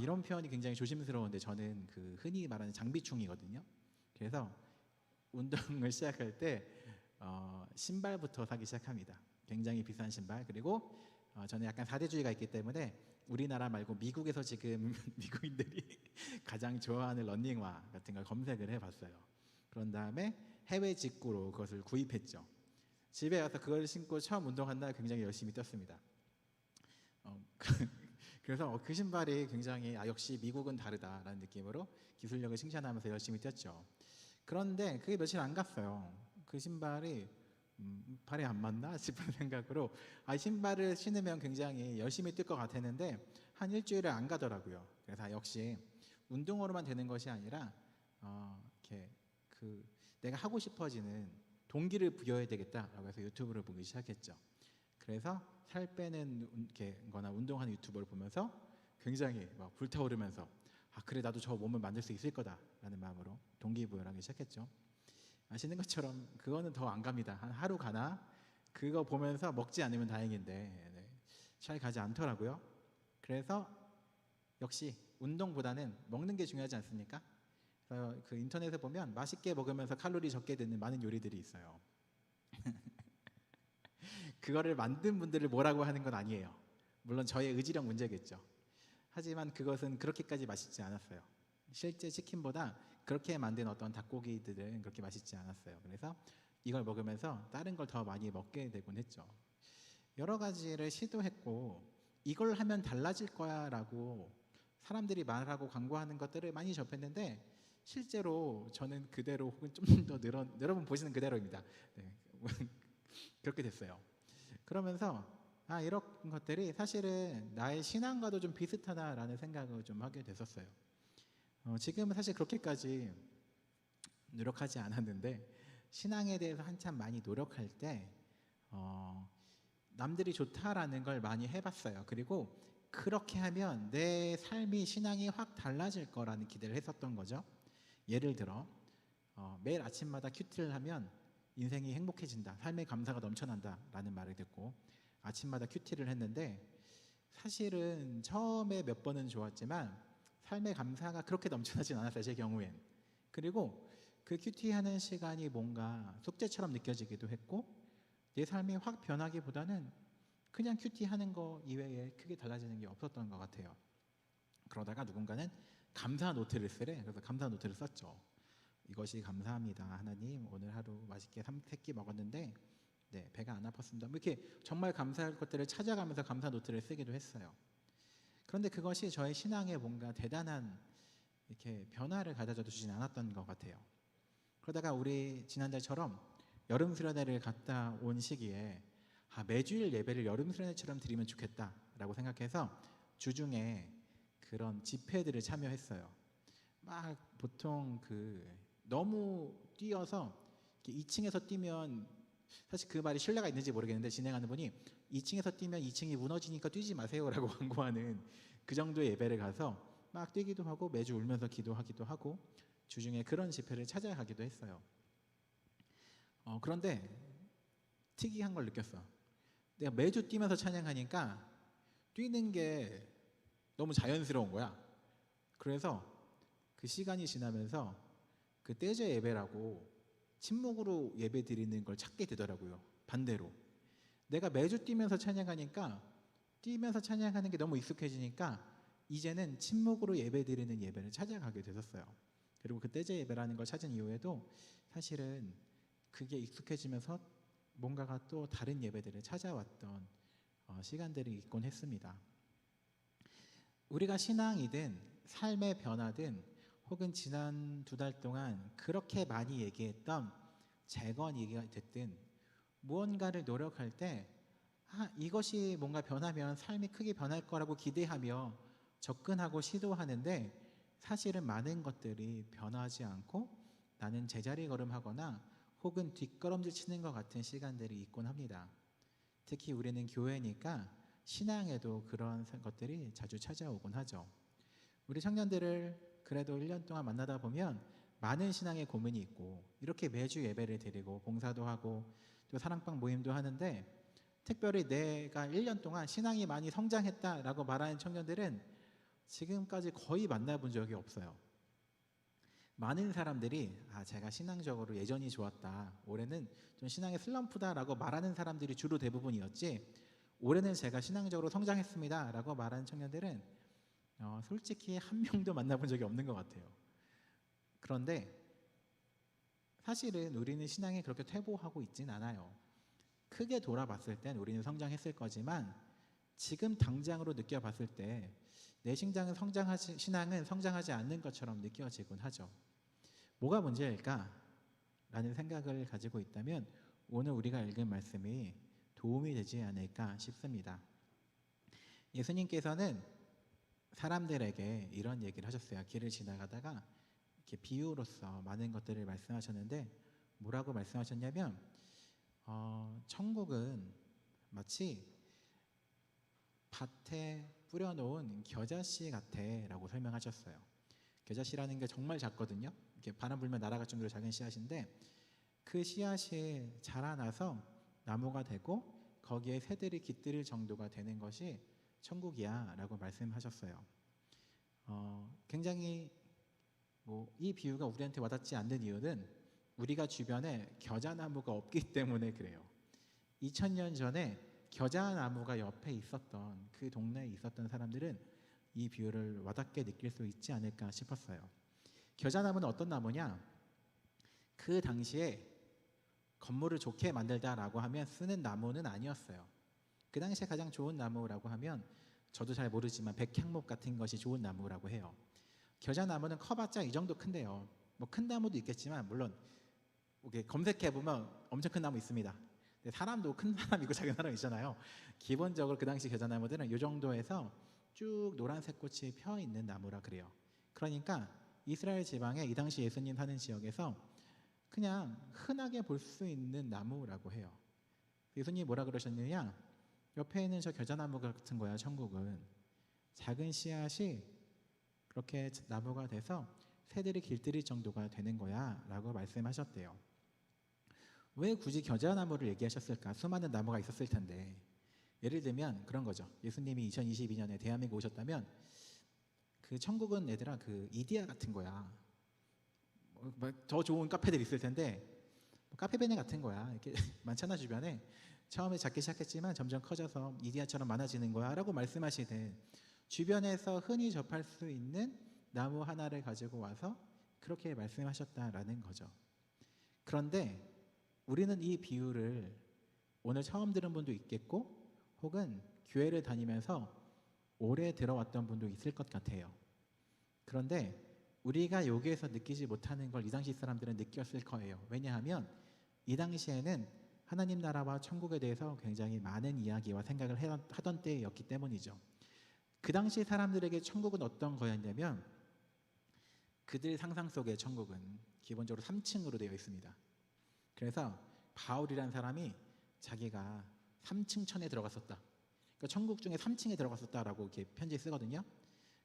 이런 표현이 굉장히 조심스러운데 저는 그 흔히 말하는 장비충이거든요. 그래서 운동을 시작할 때 신발부터 사기 시작합니다. 굉장히 비싼 신발. 그리고 저는 약간 사대주의가 있기 때문에 우리나라 말고 미국에서 지금 미국인들이 가장 좋아하는 러닝화 같은 걸 검색을 해봤어요. 그런 다음에 해외 직구로 그것을 구입했죠. 집에 와서 그걸 신고 처음 운동한 날 굉장히 열심히 뛰었습니다. 그래서 그 신발이 굉장히 역시 미국은 다르다라는 느낌으로 기술력을 칭찬하면서 열심히 뛰었죠. 그런데 그게 며칠 안 갔어요. 그 신발이 발에 안 맞나 싶은 생각으로 신발을 신으면 굉장히 열심히 뛸 것 같았는데 한 일주일을 안 가더라고요. 그래서 역시 운동으로만 되는 것이 아니라 이렇게 내가 하고 싶어지는 동기를 부여해야 되겠다라고 해서 유튜브를 보기 시작했죠. 그래서 살 빼는 거나 운동하는 유튜버를 보면서 굉장히 막 불타오르면서 그래 나도 저 몸을 만들 수 있을 거다라는 마음으로 동기부여를 하기 시작했죠. 아시는 것처럼 그거는 더 안 갑니다. 한 하루 가나 그거 보면서 먹지 않으면 다행인데 잘 가지 않더라고요. 그래서 역시 운동보다는 먹는 게 중요하지 않습니까? 그래서 그 인터넷에 보면 맛있게 먹으면서 칼로리 적게 드는 많은 요리들이 있어요. 그거를 만든 분들을 뭐라고 하는 건 아니에요. 물론 저의 의지력 문제겠죠. 하지만 그것은 그렇게까지 맛있지 않았어요. 실제 치킨보다 그렇게 만든 어떤 닭고기들은 그렇게 맛있지 않았어요. 그래서 이걸 먹으면서 다른 걸 더 많이 먹게 되곤 했죠. 여러 가지를 시도했고 이걸 하면 달라질 거야 라고 사람들이 말하고 광고하는 것들을 많이 접했는데 실제로 저는 그대로 혹은 좀 더 여러분 보시는 그대로입니다. 네. 그렇게 됐어요. 그러면서 이런 것들이 사실은 나의 신앙과도 좀 비슷하다라는 생각을 좀 하게 됐었어요. 지금은 사실 그렇게까지 노력하지 않았는데 신앙에 대해서 한참 많이 노력할 때 남들이 좋다라는 걸 많이 해봤어요. 그리고 그렇게 하면 내 삶이 신앙이 확 달라질 거라는 기대를 했었던 거죠. 예를 들어 매일 아침마다 큐티를 하면 인생이 행복해진다, 삶의 감사가 넘쳐난다 라는 말을 듣고 아침마다 큐티를 했는데 사실은 처음에 몇 번은 좋았지만 삶의 감사가 그렇게 넘쳐나진 않았어요, 제 경우엔. 그리고 그 큐티하는 시간이 뭔가 숙제처럼 느껴지기도 했고 내 삶이 확 변하기보다는 그냥 큐티하는 거 이외에 크게 달라지는 게 없었던 것 같아요. 그러다가 누군가는 감사 노트를 쓰래. 그래서 감사 노트를 썼죠. 이것이 감사합니다. 하나님 오늘 하루 맛있게 3끼 먹었는데 배가 안 아팠습니다. 뭐 이렇게 정말 감사할 것들을 찾아가면서 감사 노트를 쓰기도 했어요. 그런데 그것이 저의 신앙에 뭔가 대단한 이렇게 변화를 가져다 주진 않았던 것 같아요. 그러다가 우리 지난달처럼 여름 수련회를 갔다 온 시기에 매주일 예배를 여름 수련회처럼 드리면 좋겠다라고 생각해서 주중에 그런 집회들을 참여했어요. 막 보통 너무 뛰어서 2층에서 뛰면, 사실 그 말이 신뢰가 있는지 모르겠는데 진행하는 분이 2층에서 뛰면 2층이 무너지니까 뛰지 마세요라고 광고하는 그 정도의 예배를 가서 막 뛰기도 하고 매주 울면서 기도하기도 하고 주중에 그런 집회를 찾아가기도 했어요. 그런데 특이한 걸 느꼈어. 내가 매주 뛰면서 찬양하니까 뛰는 게 너무 자연스러운 거야. 그래서 그 시간이 지나면서 그 떼제 예배라고 침묵으로 예배 드리는 걸 찾게 되더라고요. 반대로 내가 매주 뛰면서 찬양하니까, 뛰면서 찬양하는 게 너무 익숙해지니까 이제는 침묵으로 예배 드리는 예배를 찾아가게 되었어요. 그리고 그 떼제 예배라는 걸 찾은 이후에도 사실은 그게 익숙해지면서 뭔가가 또 다른 예배들을 찾아왔던 시간들이 있곤 했습니다. 우리가 신앙이든 삶의 변화든 혹은 지난 2달 동안 그렇게 많이 얘기했던 재건 얘기가 됐든 무언가를 노력할 때 이것이 뭔가 변하면 삶이 크게 변할 거라고 기대하며 접근하고 시도하는데 사실은 많은 것들이 변하지 않고 나는 제자리 걸음하거나 혹은 뒷걸음질 치는 것 같은 시간들이 있곤 합니다. 특히 우리는 교회니까 신앙에도 그런 것들이 자주 찾아오곤 하죠. 우리 청년들을 그래도 1년 동안 만나다 보면 많은 신앙의 고민이 있고 이렇게 매주 예배를 드리고 봉사도 하고 또 사랑방 모임도 하는데, 특별히 내가 1년 동안 신앙이 많이 성장했다라고 말하는 청년들은 지금까지 거의 만나본 적이 없어요. 많은 사람들이 제가 신앙적으로 예전이 좋았다, 올해는 좀 신앙의 슬럼프다라고 말하는 사람들이 주로 대부분이었지, 올해는 제가 신앙적으로 성장했습니다 라고 말하는 청년들은 솔직히 한 명도 만나본 적이 없는 것 같아요. 그런데 사실은 우리는 신앙이 그렇게 퇴보하고 있진 않아요. 크게 돌아봤을 땐 우리는 성장했을 거지만 지금 당장으로 느껴봤을 때 내 신앙은 성장하지 않는 것처럼 느껴지곤 하죠. 뭐가 문제일까? 라는 생각을 가지고 있다면 오늘 우리가 읽은 말씀이 도움이 되지 않을까 싶습니다. 예수님께서는 사람들에게 이런 얘기를 하셨어요. 길을 지나가다가 이렇게 비유로서 많은 것들을 말씀하셨는데 뭐라고 말씀하셨냐면 천국은 마치 밭에 뿌려놓은 겨자씨 같아라고 설명하셨어요. 겨자씨라는 게 정말 작거든요. 이렇게 바람 불면 날아갈 정도로 작은 씨앗인데 그 씨앗이 자라나서 나무가 되고 거기에 새들이 깃들 정도가 되는 것이 천국이야 라고 말씀하셨어요. 굉장히 이 비유가 우리한테 와닿지 않는 이유는 우리가 주변에 겨자나무가 없기 때문에 그래요. 2000년 전에 겨자나무가 옆에 있었던 그 동네에 있었던 사람들은 이 비유를 와닿게 느낄 수 있지 않을까 싶었어요. 겨자나무는 어떤 나무냐? 그 당시에 건물을 좋게 만들다라고 하면 쓰는 나무는 아니었어요. 그 당시에 가장 좋은 나무라고 하면 저도 잘 모르지만 백향목 같은 것이 좋은 나무라고 해요. 겨자나무는 커봤자 이 정도 큰데요. 큰 나무도 있겠지만 물론 검색해보면 엄청 큰 나무 있습니다. 사람도 큰 사람 있고 작은 사람 있잖아요. 기본적으로 그 당시 겨자나무들은 이 정도에서 쭉 노란색 꽃이 펴 있는 나무라 그래요. 그러니까 이스라엘 지방에 이 당시 예수님 사는 지역에서 그냥 흔하게 볼 수 있는 나무라고 해요. 예수님이 뭐라 그러셨느냐? 옆에 있는 저 겨자나무 같은 거야. 천국은 작은 씨앗이 그렇게 나무가 돼서 새들이 길들일 정도가 되는 거야 라고 말씀하셨대요. 왜 굳이 겨자나무를 얘기하셨을까? 수많은 나무가 있었을 텐데. 예를 들면 그런 거죠. 예수님이 2022년에 대한민국 오셨다면 그 천국은 얘들아 이디야 같은 거야. 더 좋은 카페들이 있을 텐데 카페베네 같은 거야. 이렇게 많잖아 주변에. 처음에 작게 시작했지만 점점 커져서 이디야처럼 많아지는 거야 라고 말씀하시듯 주변에서 흔히 접할 수 있는 나무 하나를 가지고 와서 그렇게 말씀하셨다라는 거죠. 그런데 우리는 이 비유를 오늘 처음 들은 분도 있겠고 혹은 교회를 다니면서 오래 들어왔던 분도 있을 것 같아요. 그런데 우리가 여기에서 느끼지 못하는 걸 이 당시 사람들은 느꼈을 거예요. 왜냐하면 이 당시에는 하나님 나라와 천국에 대해서 굉장히 많은 이야기와 생각을 하던 때였기 때문이죠. 그 당시 사람들에게 천국은 어떤 거였냐면 그들 상상 속의 천국은 기본적으로 3층으로 되어 있습니다. 그래서 바울이라는 사람이 자기가 3층 천에 들어갔었다. 그러니까 천국 중에 3층에 들어갔었다라고 이렇게 편지에 쓰거든요.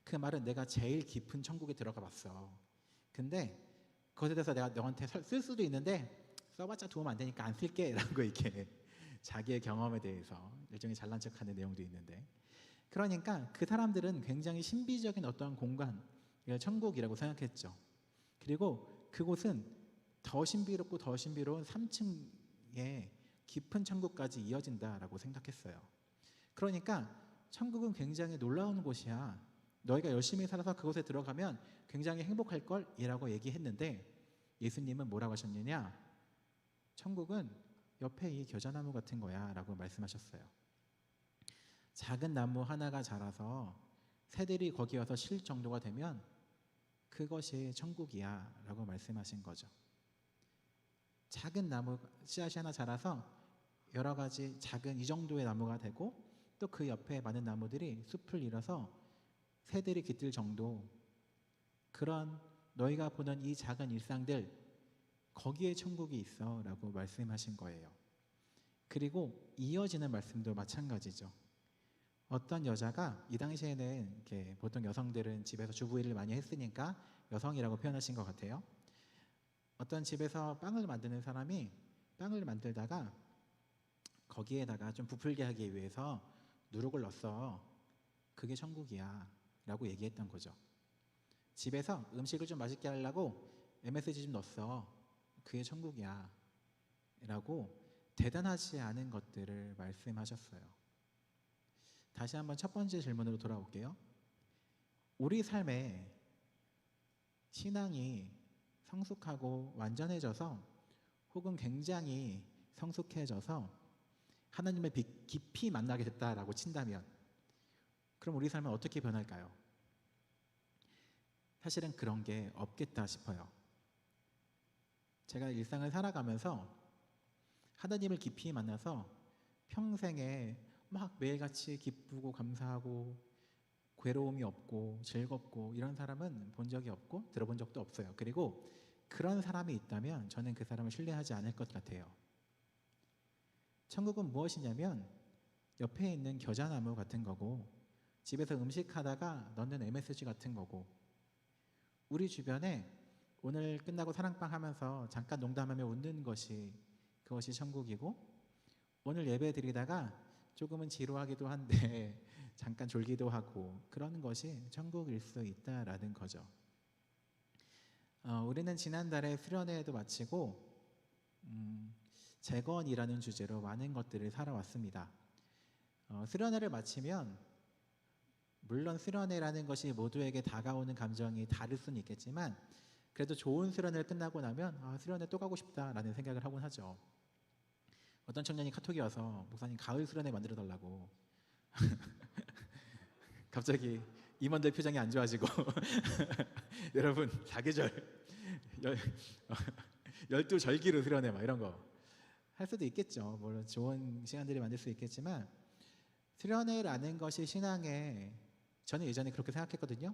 그 말은 내가 제일 깊은 천국에 들어가 봤어. 근데 그것에 대해서 내가 너한테 쓸 수도 있는데 써봤자 도움 안 되니까 안 쓸게 라고 이렇게 자기의 경험에 대해서 일종의 잘난 척하는 내용도 있는데, 그러니까 그 사람들은 굉장히 신비적인 어떠한 공간, 천국이라고 생각했죠. 그리고 그곳은 더 신비롭고 더 신비로운 3층의 깊은 천국까지 이어진다라고 생각했어요. 그러니까 천국은 굉장히 놀라운 곳이야. 너희가 열심히 살아서 그곳에 들어가면 굉장히 행복할 걸 이라고 얘기했는데, 예수님은 뭐라고 하셨느냐? 천국은 옆에 이 겨자나무 같은 거야 라고 말씀하셨어요. 작은 나무 하나가 자라서 새들이 거기 와서 쉴 정도가 되면 그것이 천국이야 라고 말씀하신 거죠. 작은 나무 씨앗이 하나 자라서 여러 가지 작은 이 정도의 나무가 되고, 또 그 옆에 많은 나무들이 숲을 이뤄서 새들이 깃들 정도, 그런 너희가 보는 이 작은 일상들, 거기에 천국이 있어 라고 말씀하신 거예요. 그리고 이어지는 말씀도 마찬가지죠. 어떤 여자가, 이 당시에는 이렇게 보통 여성들은 집에서 주부일을 많이 했으니까 여성이라고 표현하신 것 같아요. 어떤 집에서 빵을 만드는 사람이 빵을 만들다가 거기에다가 좀 부풀게 하기 위해서 누룩을 넣었어. 그게 천국이야 라고 얘기했던 거죠. 집에서 음식을 좀 맛있게 하려고 MSG 좀 넣었어. 그게 천국이야 라고 대단하지 않은 것들을 말씀하셨어요. 다시 한번 첫 번째 질문으로 돌아올게요. 우리 삶에 신앙이 성숙하고 완전해져서, 혹은 굉장히 성숙해져서 하나님을 깊이 만나게 됐다라고 친다면, 그럼 우리 삶은 어떻게 변할까요? 사실은 그런 게 없겠다 싶어요. 제가 일상을 살아가면서 하나님을 깊이 만나서 평생에 막 매일같이 기쁘고 감사하고 괴로움이 없고 즐겁고 이런 사람은 본 적이 없고 들어본 적도 없어요. 그리고 그런 사람이 있다면 저는 그 사람을 신뢰하지 않을 것 같아요. 천국은 무엇이냐면 옆에 있는 겨자나무 같은 거고, 집에서 음식하다가 넣는 MSG 같은 거고, 우리 주변에 오늘 끝나고 사랑방 하면서 잠깐 농담하며 웃는 것이, 그것이 천국이고, 오늘 예배 드리다가 조금은 지루하기도 한데 잠깐 졸기도 하고, 그런 것이 천국일 수 있다라는 거죠. 우리는 지난달에 수련회도 마치고 재건이라는 주제로 많은 것들을 살아왔습니다. 수련회를 마치면 물론 수련회라는 것이 모두에게 다가오는 감정이 다를 수는 있겠지만, 그래도 좋은 수련회를 끝나고 나면 수련회 또 가고 싶다라는 생각을 하곤 하죠. 어떤 청년이 카톡이 와서 목사님 가을 수련회 만들어 달라고 갑자기 임원들 표정이 안 좋아지고 여러분 사계절 12절기로 수련회 막 이런 거 할 수도 있겠죠. 물론 좋은 시간들이 만들 수 있겠지만, 수련회라는 것이 신앙의, 저는 예전에 그렇게 생각했거든요.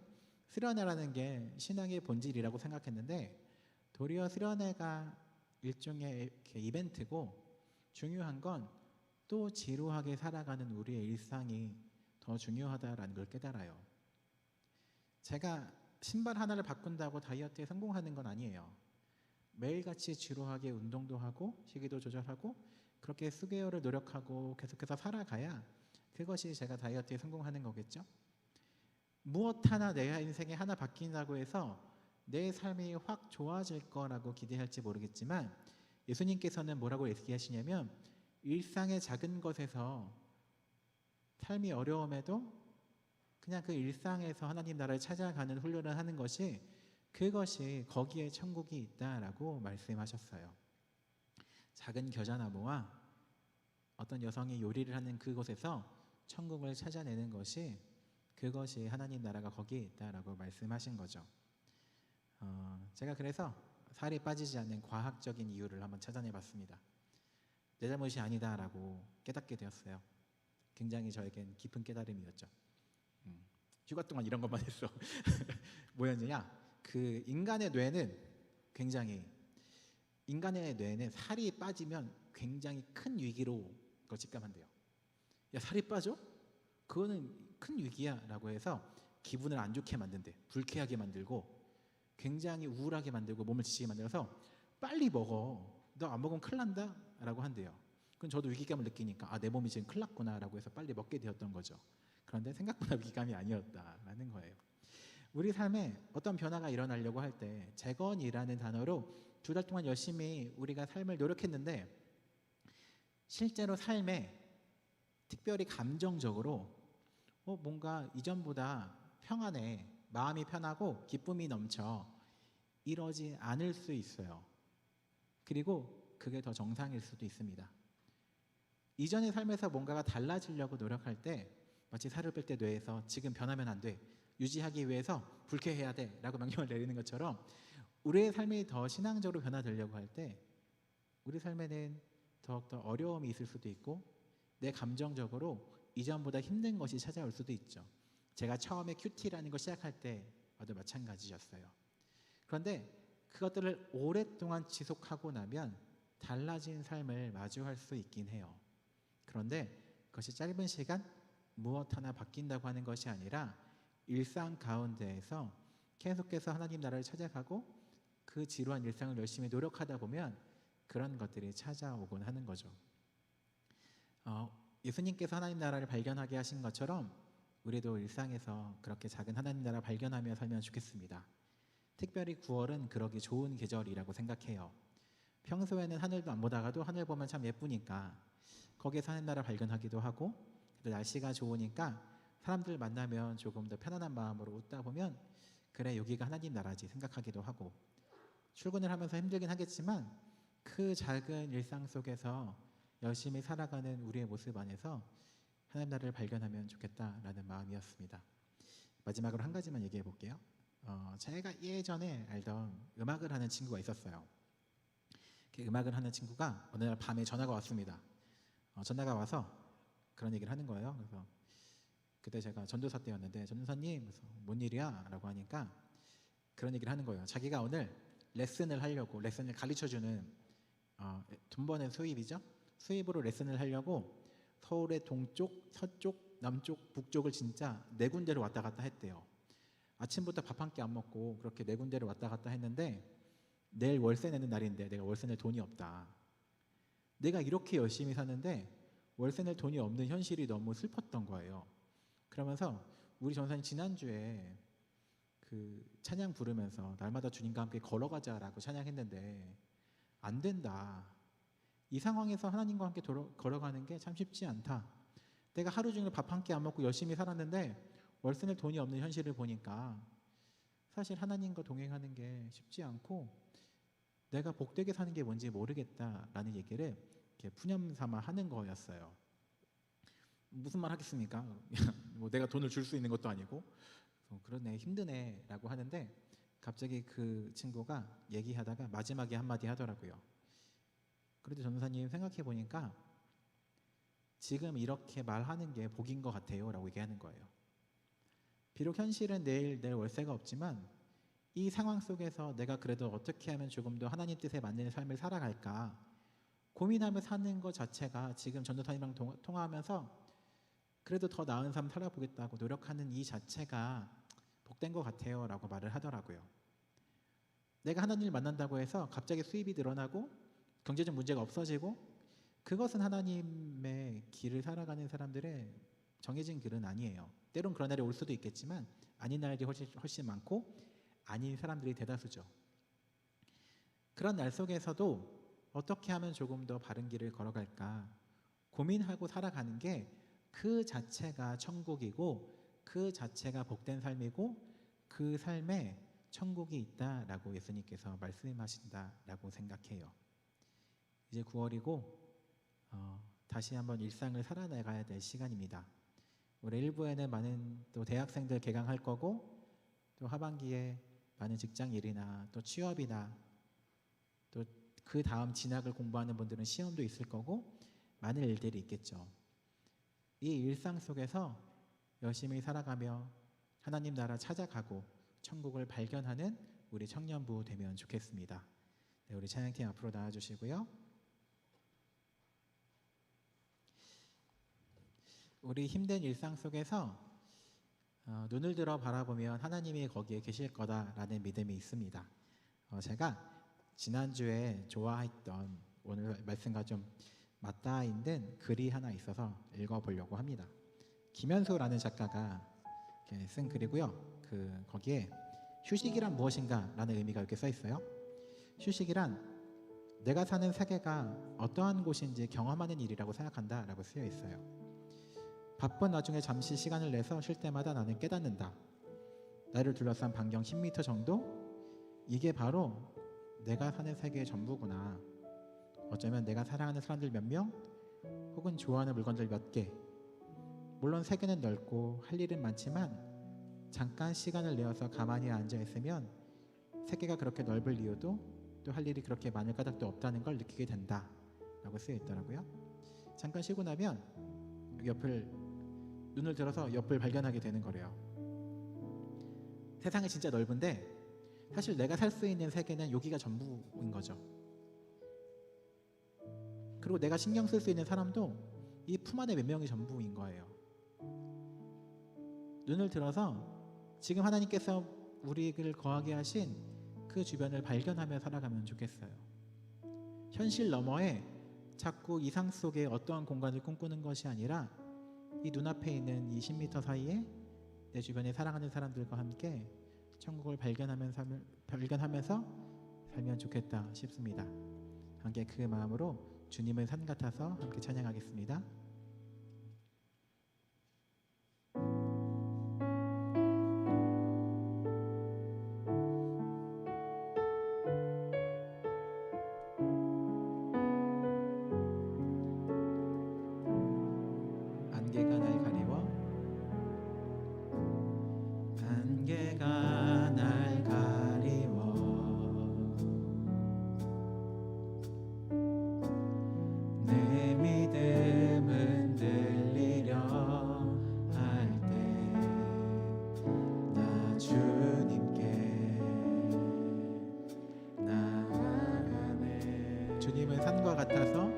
수련회라는 게 신앙의 본질이라고 생각했는데, 도리어 수련회가 일종의 이벤트고, 중요한 건 또 지루하게 살아가는 우리의 일상이 더 중요하다라는 걸 깨달아요. 제가 신발 하나를 바꾼다고 다이어트에 성공하는 건 아니에요. 매일같이 지루하게 운동도 하고 식이도 조절하고 그렇게 수개월을 노력하고 계속해서 살아가야 그것이 제가 다이어트에 성공하는 거겠죠. 무엇 하나 내 인생에 하나 바뀐다고 해서 내 삶이 확 좋아질 거라고 기대할지 모르겠지만, 예수님께서는 뭐라고 얘기하시냐면, 일상의 작은 것에서 삶이 어려움에도 그냥 그 일상에서 하나님 나라를 찾아가는 훈련을 하는 것이, 그것이 거기에 천국이 있다라고 말씀하셨어요. 작은 겨자나무와 어떤 여성이 요리를 하는 그곳에서 천국을 찾아내는 것이, 그것이 하나님 나라가 거기에 있다라고 말씀하신 거죠. 제가 그래서 살이 빠지지 않는 과학적인 이유를 한번 찾아내봤습니다. 내 잘못이 아니다라고 깨닫게 되었어요. 굉장히 저에겐 깊은 깨달음이었죠. 휴가 동안 이런 것만 했어. 뭐였느냐? 그 인간의 뇌는 살이 빠지면 굉장히 큰 위기로 그걸 직감한대요. 야, 살이 빠져? 그거는 큰 위기야라고 해서 기분을 안 좋게 만든대. 불쾌하게 만들고 굉장히 우울하게 만들고 몸을 지치게 만들어서 빨리 먹어. 너 안 먹으면 큰일 난다라고 한대요. 그럼 저도 위기감을 느끼니까 내 몸이 지금 큰일 났구나라고 해서 빨리 먹게 되었던 거죠. 그런데 생각보다 위기감이 아니었다라는 거예요. 우리 삶에 어떤 변화가 일어나려고 할 때 재건이라는 단어로 2달 동안 열심히 우리가 삶을 노력했는데 실제로 삶에 특별히 감정적으로 뭔가 이전보다 평안해, 마음이 편하고 기쁨이 넘쳐 이러지 않을 수 있어요. 그리고 그게 더 정상일 수도 있습니다. 이전의 삶에서 뭔가가 달라지려고 노력할 때 마치 살을 뺄 때 뇌에서 지금 변하면 안 돼, 유지하기 위해서 불쾌해야 돼 라고 명령을 내리는 것처럼 우리의 삶이 더 신앙적으로 변화되려고 할 때 우리 삶에는 더욱더 어려움이 있을 수도 있고 내 감정적으로 이전보다 힘든 것이 찾아올 수도 있죠. 제가 처음에 큐티라는 걸 시작할 때와도 마찬가지였어요. 그런데 그것들을 오랫동안 지속하고 나면 달라진 삶을 마주할 수 있긴 해요. 그런데 그것이 짧은 시간 무엇 하나 바뀐다고 하는 것이 아니라 일상 가운데에서 계속해서 하나님 나라를 찾아가고 그 지루한 일상을 열심히 노력하다 보면 그런 것들이 찾아오곤 하는 거죠. 예수님께서 하나님 나라를 발견하게 하신 것처럼 우리도 일상에서 그렇게 작은 하나님 나라 발견하며 살면 좋겠습니다. 특별히 9월은 그러기 좋은 계절이라고 생각해요. 평소에는 하늘도 안 보다가도 하늘 보면 참 예쁘니까 거기에서 하나님 나라 발견하기도 하고, 또 날씨가 좋으니까 사람들 만나면 조금 더 편안한 마음으로 웃다 보면 그래, 여기가 하나님 나라지 생각하기도 하고, 출근을 하면서 힘들긴 하겠지만 그 작은 일상 속에서 열심히 살아가는 우리의 모습 안에서 하나님 나라를 발견하면 좋겠다라는 마음이었습니다. 마지막으로 한 가지만 얘기해 볼게요. 제가 예전에 알던 음악을 하는 친구가 있었어요. 그 음악을 하는 친구가 어느 날 밤에 전화가 왔습니다. 전화가 와서 그런 얘기를 하는 거예요. 그래서 그때 제가 전도사 때였는데, 전도사님, 그래서 뭔 일이야? 라고 하니까 그런 얘기를 하는 거예요. 자기가 오늘 레슨을 하려고, 레슨을 가르쳐주는 돈 버는 수입이죠. 수입으로 레슨을 하려고 서울의 동쪽, 서쪽, 남쪽, 북쪽을 진짜 4군데를 왔다 갔다 했대요. 아침부터 밥 한 끼 안 먹고 그렇게 4군데를 왔다 갔다 했는데 내일 월세 내는 날인데 내가 월세 낼 돈이 없다. 내가 이렇게 열심히 사는데 월세 낼 돈이 없는 현실이 너무 슬펐던 거예요. 그러면서 우리 전사님 지난주에 그 찬양 부르면서 날마다 주님과 함께 걸어가자라고 찬양했는데 안 된다. 이 상황에서 하나님과 함께 걸어가는 게 참 쉽지 않다. 내가 하루 종일 밥 한 끼 안 먹고 열심히 살았는데 월세 낼 돈이 없는 현실을 보니까 사실 하나님과 동행하는 게 쉽지 않고 내가 복되게 사는 게 뭔지 모르겠다라는 얘기를 이렇게 푸념삼아 하는 거였어요. 무슨 말 하겠습니까? 뭐 내가 돈을 줄 수 있는 것도 아니고. 그러네, 힘드네 라고 하는데 갑자기 그 친구가 얘기하다가 마지막에 한마디 하더라고요. 그래도 전도사님 생각해 보니까 지금 이렇게 말하는 게 복인 것 같아요 라고 얘기하는 거예요. 비록 현실은 내일 월세가 없지만 이 상황 속에서 내가 그래도 어떻게 하면 조금 더 하나님 뜻에 맞는 삶을 살아갈까 고민하며 사는 것 자체가 지금 전도사님이랑 통화하면서 그래도 더 나은 삶 살아보겠다고 노력하는 이 자체가 복된 것 같아요 라고 말을 하더라고요. 내가 하나님을 만난다고 해서 갑자기 수입이 늘어나고 경제적 문제가 없어지고 그것은 하나님의 길을 살아가는 사람들의 정해진 길은 아니에요. 때론 그런 날이 올 수도 있겠지만 아닌 날이 훨씬 많고 아닌 사람들이 대다수죠. 그런 날 속에서도 어떻게 하면 조금 더 바른 길을 걸어갈까 고민하고 살아가는 게 그 자체가 천국이고 그 자체가 복된 삶이고 그 삶에 천국이 있다라고 예수님께서 말씀하신다라고 생각해요. 이제 9월이고 다시 한번 일상을 살아나가야 될 시간입니다. 올해 1부에는 많은 또 대학생들 개강할 거고 또 하반기에 많은 직장 일이나 또 취업이나 또 그 다음 진학을 공부하는 분들은 시험도 있을 거고 많은 일들이 있겠죠. 이 일상 속에서 열심히 살아가며 하나님 나라 찾아가고 천국을 발견하는 우리 청년부 되면 좋겠습니다. 네, 우리 찬양팀 앞으로 나와주시고요. 우리 힘든 일상 속에서 눈을 들어 바라보면 하나님이 거기에 계실 거다라는 믿음이 있습니다. 제가 지난주에 좋아했던 오늘 말씀과 좀 맞닿아 있는 글이 하나 있어서 읽어보려고 합니다. 김현수라는 작가가 쓴 글이고요. 거기에 휴식이란 무엇인가 라는 의미가 이렇게 써 있어요. 휴식이란 내가 사는 세계가 어떠한 곳인지 경험하는 일이라고 생각한다 라고 쓰여 있어요. 바쁜 와중에 잠시 시간을 내서 쉴 때마다 나는 깨닫는다. 나를 둘러싼 반경 10m 정도? 이게 바로 내가 사는 세계의 전부구나. 어쩌면 내가 사랑하는 사람들 몇 명? 혹은 좋아하는 물건들 몇 개. 물론 세계는 넓고 할 일은 많지만 잠깐 시간을 내어서 가만히 앉아있으면 세계가 그렇게 넓을 이유도 또 할 일이 그렇게 많을 까닭도 없다는 걸 느끼게 된다 라고 쓰여 있더라고요. 잠깐 쉬고 나면 눈을 들어서 옆을 발견하게 되는 거래요. 세상이 진짜 넓은데 사실 내가 살 수 있는 세계는 여기가 전부인 거죠. 그리고 내가 신경 쓸 수 있는 사람도 이 품 안에 몇 명이 전부인 거예요. 눈을 들어서 지금 하나님께서 우리를 거하게 하신 그 주변을 발견하며 살아가면 좋겠어요. 현실 너머에 자꾸 이상 속에 어떠한 공간을 꿈꾸는 것이 아니라 이 눈앞에 있는 이 10m 사이에 내 주변에 사랑하는 사람들과 함께 천국을 발견하면서 살면 좋겠다 싶습니다. 함께 그 마음으로 주님은 산 같아서 함께 찬양하겠습니다. 안개가 날 가리워 안개가 날 가리워 내 믿음은 들리려 할 때 나 주님께 나아가네. 주님은 산과 같아서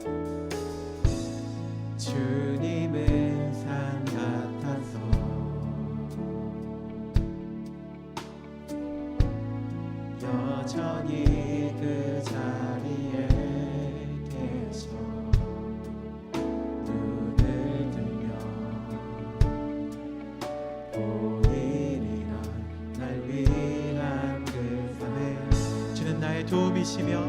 주님은 산 같아서 여전히 그 자리에 계셔 눈을 들면 보이리라 날 위한 그 삶에 주는 나의 도움이시며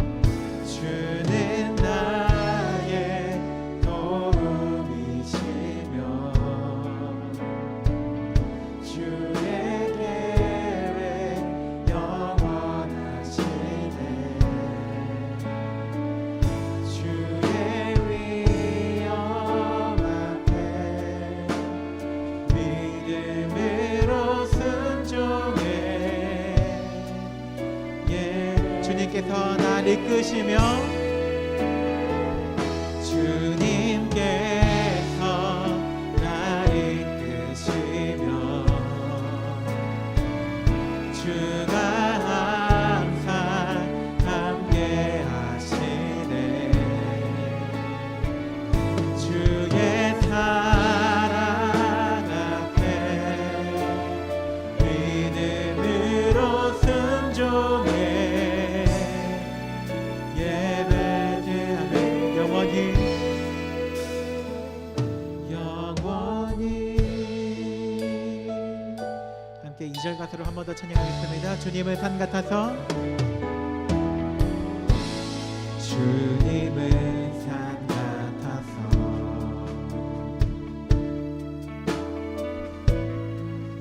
주는 나의 도움이시며 주의 계획 영원하시네 주의 위엄 앞에 믿음으로 순종해 주님께서 날 이끄시며 주님께서 날 이끄시며 주가 항상 함께 하시네 주의 사랑 앞에 믿음으로 순종해 예배드리며 영원히 함께 2절 가사로 한 번 더 찬양하겠습니다. 주님은 산 같아서 주님은 산 같아서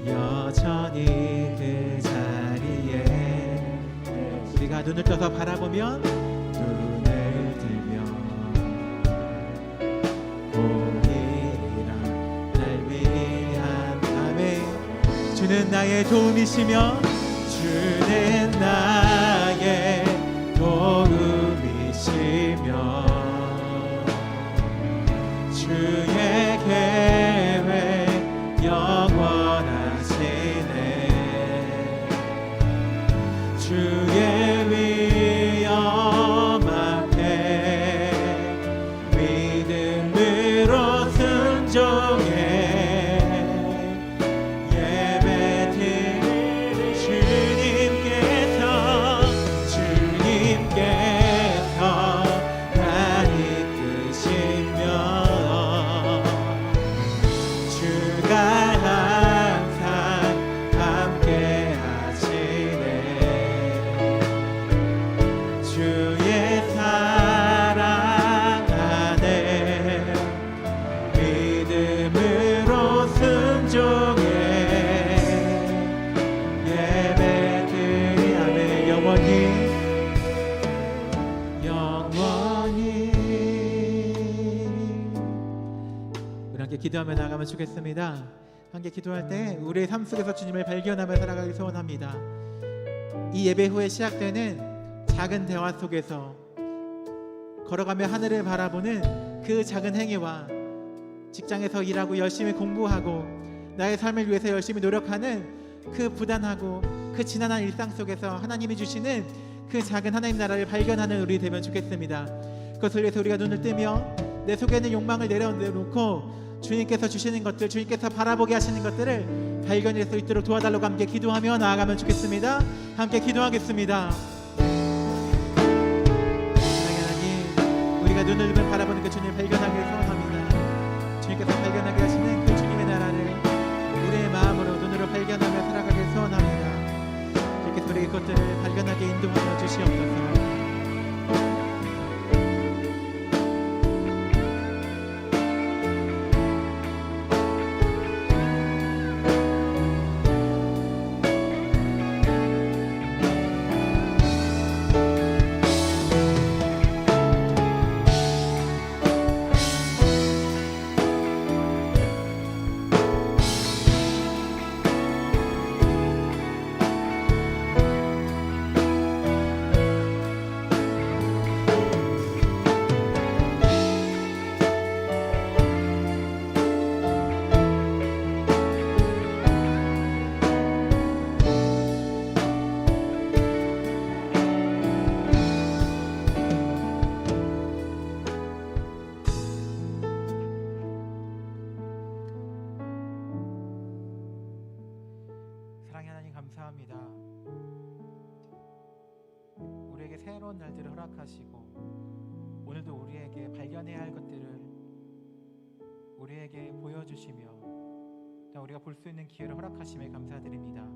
여전히 그 자리에 우리가 눈을 떠서 바라보면 눈을 들면 보이리라 날 위한 밤에 주는 나의 도움이시며 주는 주는 나의 도움이시며 주의 계획 영원하시네. 주의 위엄하게 믿음으로 순종해 예배드릴 주님께서 날 이끄시며 주가 항상 함께 하시네. 주의 사랑 안에 믿음으로 순종해 예배드리 아멘. 영원히 우리 함께 기도하며 나가면 좋겠습니다. 함께 기도할 때 우리의 삶 속에서 주님을 발견하며 살아가기 소원합니다. 이 예배 후에 시작되는 작은 대화 속에서 걸어가며 하늘을 바라보는 그 작은 행위와 직장에서 일하고 열심히 공부하고 나의 삶을 위해서 열심히 노력하는 그 부단하고 그 지난한 일상 속에서 하나님이 주시는 그 작은 하나님 나라를 발견하는 우리 되면 좋겠습니다. 그것을 위해서 우리가 눈을 뜨며 내 속에 있는 욕망을 내려놓고 주님께서 주시는 것들, 주님께서 바라보게 하시는 것들을 발견할 수 있도록 도와달라고 함께 기도하며 나아가면 좋겠습니다. 함께 기도하겠습니다. 하나님, 우리가 눈을 뜨면 바라보는 그 주님을 발견하기를 소원합니다. 주님께서 발견하게 하시는 그 주님의 나라를 우리의 마음으로 눈으로 발견하며 살아가길 소원합니다. 주님께서 우리의 것들을 발견하게 인도하여 주시옵소서. 감사합니다. 우리에게 새로운 날들을 허락하시고 오늘도 우리에게 발견해야 할 것들을 우리에게 보여주시며 또 우리가 볼 수 있는 기회를 허락하심에 감사드립니다.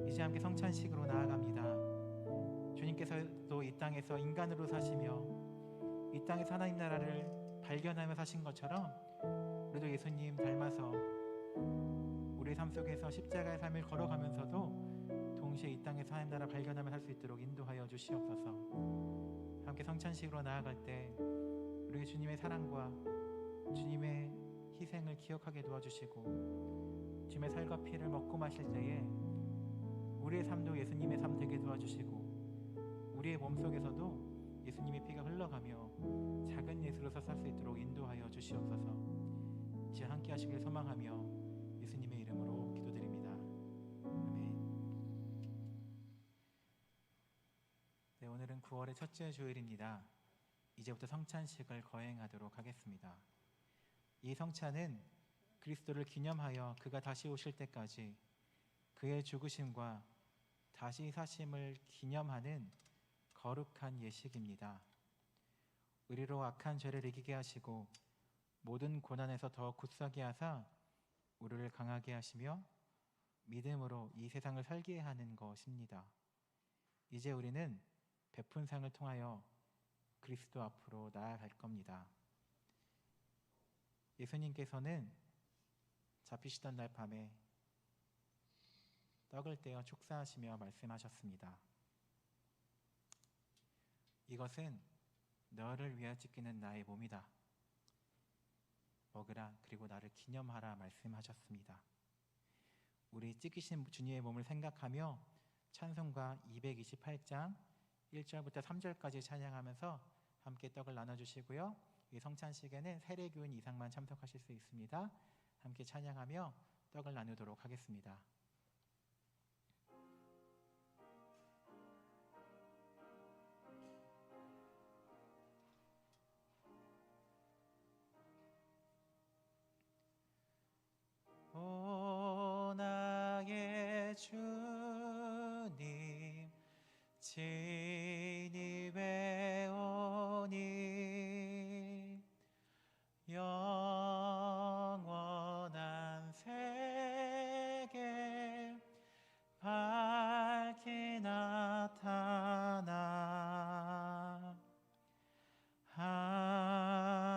이제 함께 성찬식으로 나아갑니다. 주님께서도 이 땅에서 인간으로 사시며 이 땅에서 하나님 나라를 발견하며 사신 것처럼 우리도 예수님 닮아서 우리 삶 속에서 십자가의 삶을 걸어가면서도 동시에 이 땅에서 하나님 나라 발견하며 살 수 있도록 인도하여 주시옵소서. 함께 성찬식으로 나아갈 때 우리 주님의 사랑과 주님의 희생을 기억하게 도와주시고 주님의 살과 피를 먹고 마실 때에 우리의 삶도 예수님의 삶 되게 도와주시고 우리의 몸속에서도 예수님의 피가 흘러가며 작은 예수로서 살 수 있도록 인도하여 주시옵소서. 이제 함께 하시길 소망하며 예수님의 이름으로 기도드립니다. 아멘. 네, 오늘은 9월의 첫째 주일입니다. 이제부터 성찬식을 거행하도록 하겠습니다. 이 성찬은 그리스도를 기념하여 그가 다시 오실 때까지 그의 죽으심과 다시 사심을 기념하는 거룩한 예식입니다. 우리로 악한 죄를 이기게 하시고 모든 고난에서 더 굳세게 하사 우리를 강하게 하시며 믿음으로 이 세상을 살게 하는 것입니다. 이제 우리는 베푼 상을 통하여 그리스도 앞으로 나아갈 겁니다. 예수님께서는 잡히시던 날 밤에 떡을 떼어 축사하시며 말씀하셨습니다. 이것은 너를 위하여 찢기는 나의 몸이다. 먹으라, 그리고 나를 기념하라 말씀하셨습니다. 우리 찢기신 주님의 몸을 생각하며 찬송가 228장 1절부터 3절까지 찬양하면서 함께 떡을 나눠주시고요. 이 성찬식에는 세례교인 이상만 참석하실 수 있습니다. 함께 찬양하며 떡을 나누도록 하겠습니다. 오 나의 주님 친히 배우니 영원한 세계 밝히 나타나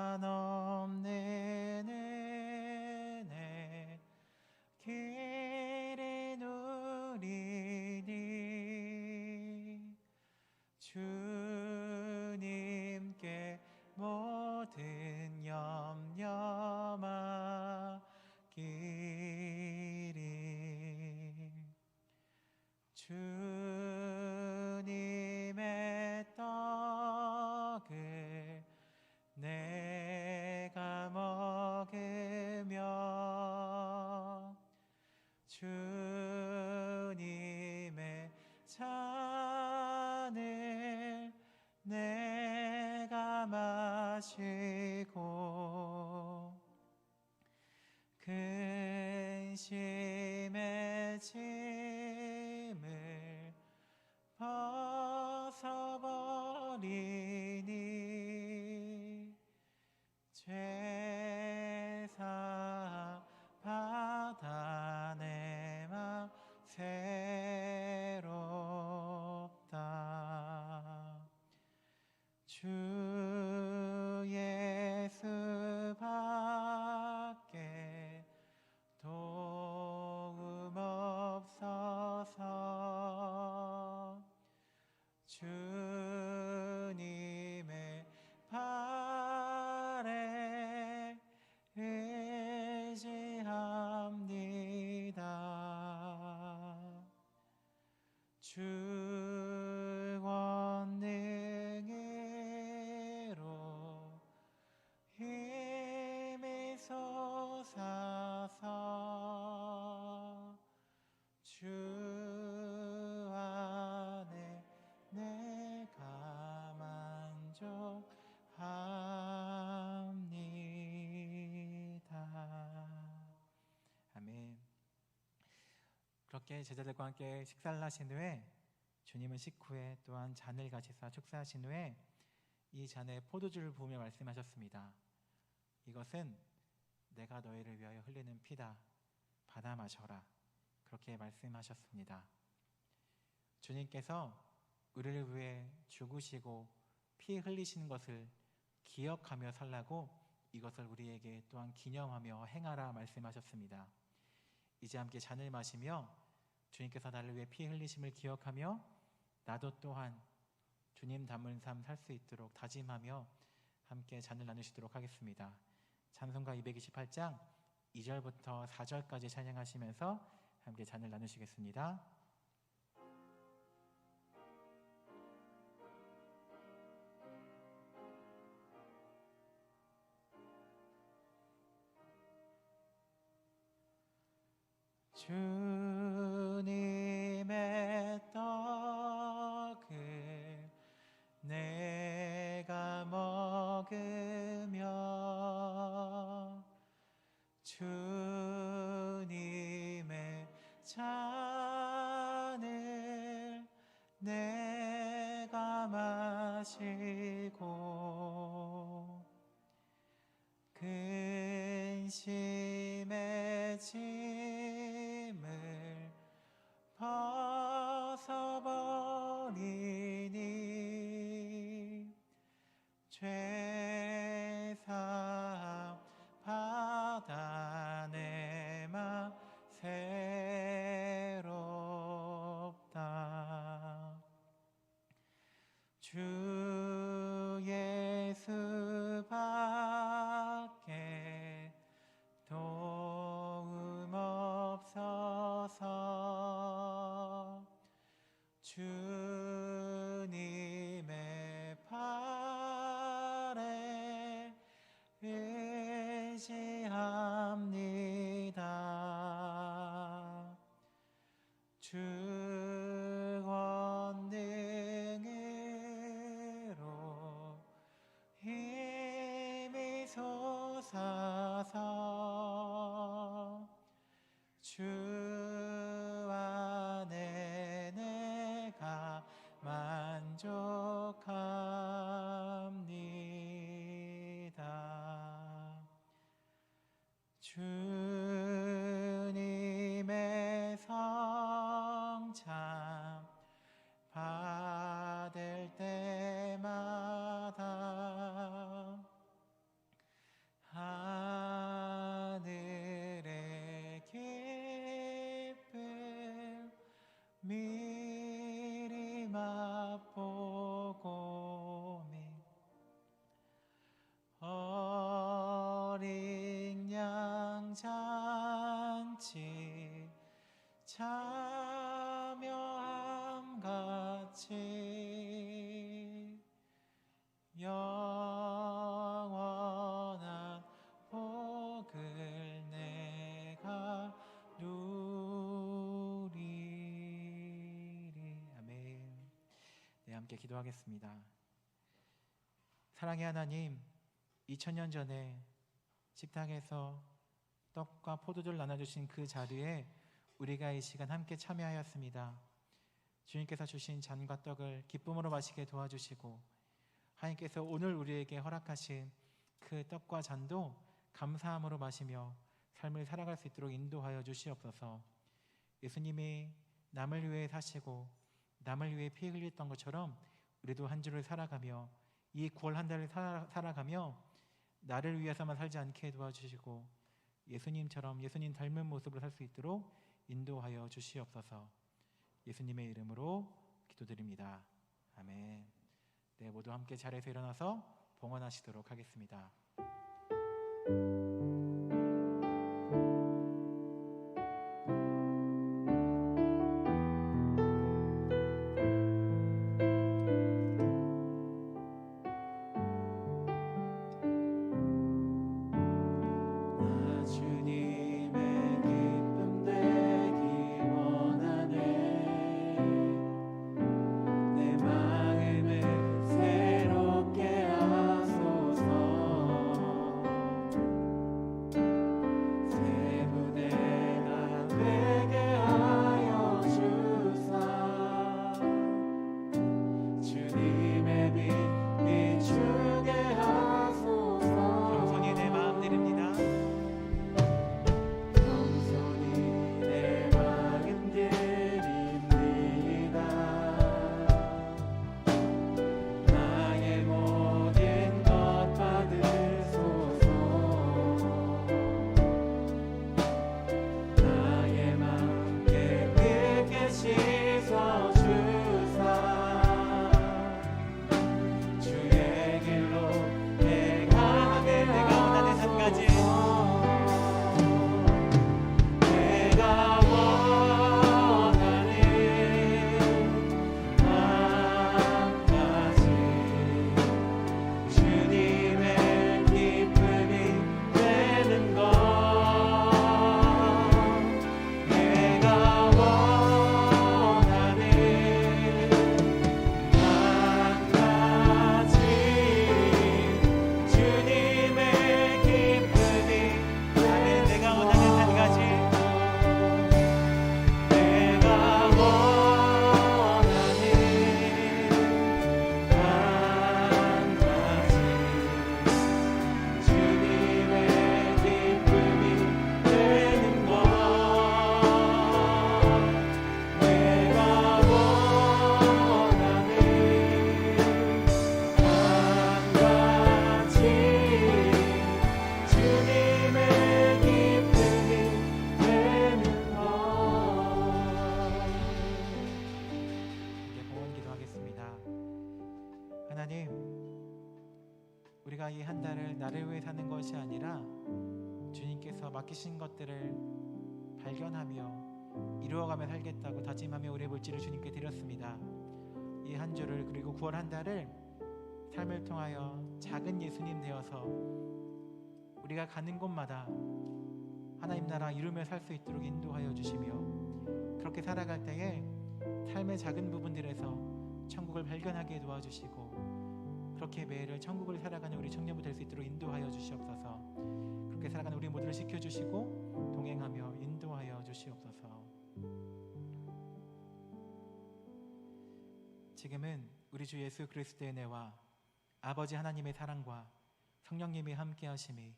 한없는 은혜 길이 누리니 주님께 모든 염려 맡기리 주님의 떡을 내가 먹으며 주님의 잔을 내가 마시고 근심의 짐을 벗어버리니 죄사 받아 내 맘 새롭다 주 예수 밖에 도움 없어서 주님의 발에 의지합니다 주 권능으로 힘이 솟아서 주 안에 내가 만족합니다. 아멘. 그렇게 제자들과 함께 식사를 하신 후에 주님은 식후에 또한 잔을 가지사 축사하신 후에 이 잔에 포도주를 부으며 말씀하셨습니다. 이것은 내가 너희를 위하여 흘리는 피다. 받아 마셔라. 그렇게 말씀하셨습니다. 주님께서 우리를 위해 죽으시고 피 흘리신 것을 기억하며 살라고 이것을 우리에게 또한 기념하며 행하라 말씀하셨습니다. 이제 함께 잔을 마시며 주님께서 나를 위해 피 흘리심을 기억하며 나도 또한 주님 닮은 삶 살 수 있도록 다짐하며 함께 잔을 나누시도록 하겠습니다. 찬송가 228장 2절부터 4절까지 찬양하시면서 함께 잔을 나누시겠습니다. 주님의 떡을 내가 먹으며 주님의 잔을 내가 마시고 근심의 짐을 벗어버리니 죄사함 받아 내 맘 새롭다 주 예수 밖에 주 권능으로 힘이 솟아서 주 안에 내가 만족합니다. 주님의 성참 받을 때마다 하늘의 기쁨 미리 맛보고 어린 양 잔치 참여함같이 영원한 복을 내가 누리리. 아멘. 네, 함께 기도하겠습니다. 사랑의 하나님, 2000년 전에 식탁에서 떡과 포도주를 나눠주신 그 자리에 우리가 이 시간 함께 참여하였습니다. 주님께서 주신 잔과 떡을 기쁨으로 마시게 도와주시고 하나님께서 오늘 우리에게 허락하신 그 떡과 잔도 감사함으로 마시며 삶을 살아갈 수 있도록 인도하여 주시옵소서. 예수님이 남을 위해 사시고 남을 위해 피 흘렸던 것처럼 우리도 한 주를 살아가며 이 9월 한 달을 살아가며 나를 위해서만 살지 않게 도와주시고 예수님처럼 예수님 닮은 모습으로 살 수 있도록 인도하여 주시옵소서. 예수님의 이름으로 기도드립니다. 아멘. 네, 모두 함께 자리에서 일어나서 봉헌하시도록 하겠습니다. 우리가 이 한 달을 나를 위해 사는 것이 아니라 주님께서 맡기신 것들을 발견하며 이루어가며 살겠다고 다짐하며 우리의 물질을 주님께 드렸습니다. 이 한 주를 그리고 9월 한 달을 삶을 통하여 작은 예수님 되어서 우리가 가는 곳마다 하나님 나라 이루며 살 수 있도록 인도하여 주시며 그렇게 그렇게 살아갈 때에 삶의 작은 부분들에서 천국을 발견하게 도와주시고 그렇게 매일 천국을 살아가는 우리 청년부 될 수 있도록 인도하여 주시옵소서. 그렇게 살아가는 우리 모두를 지켜주시고 동행하며 인도하여 주시옵소서. 지금은 우리 주 예수 그리스도의 은혜와 아버지 하나님의 사랑과 성령님이 함께 하심이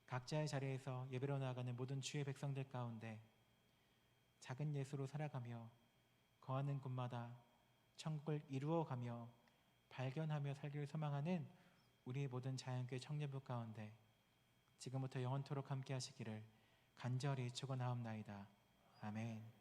각자의 자리에서 예배로 나아가는 모든 주의 백성들 가운데 작은 예수로 살아가며 거하는 곳마다 천국을 이루어가며 발견하며 살기를 소망하는 우리 모든 자연교회 청년부 가운데 지금부터 영원토록 함께 하시기를 간절히 축원하옵나이다. 아멘.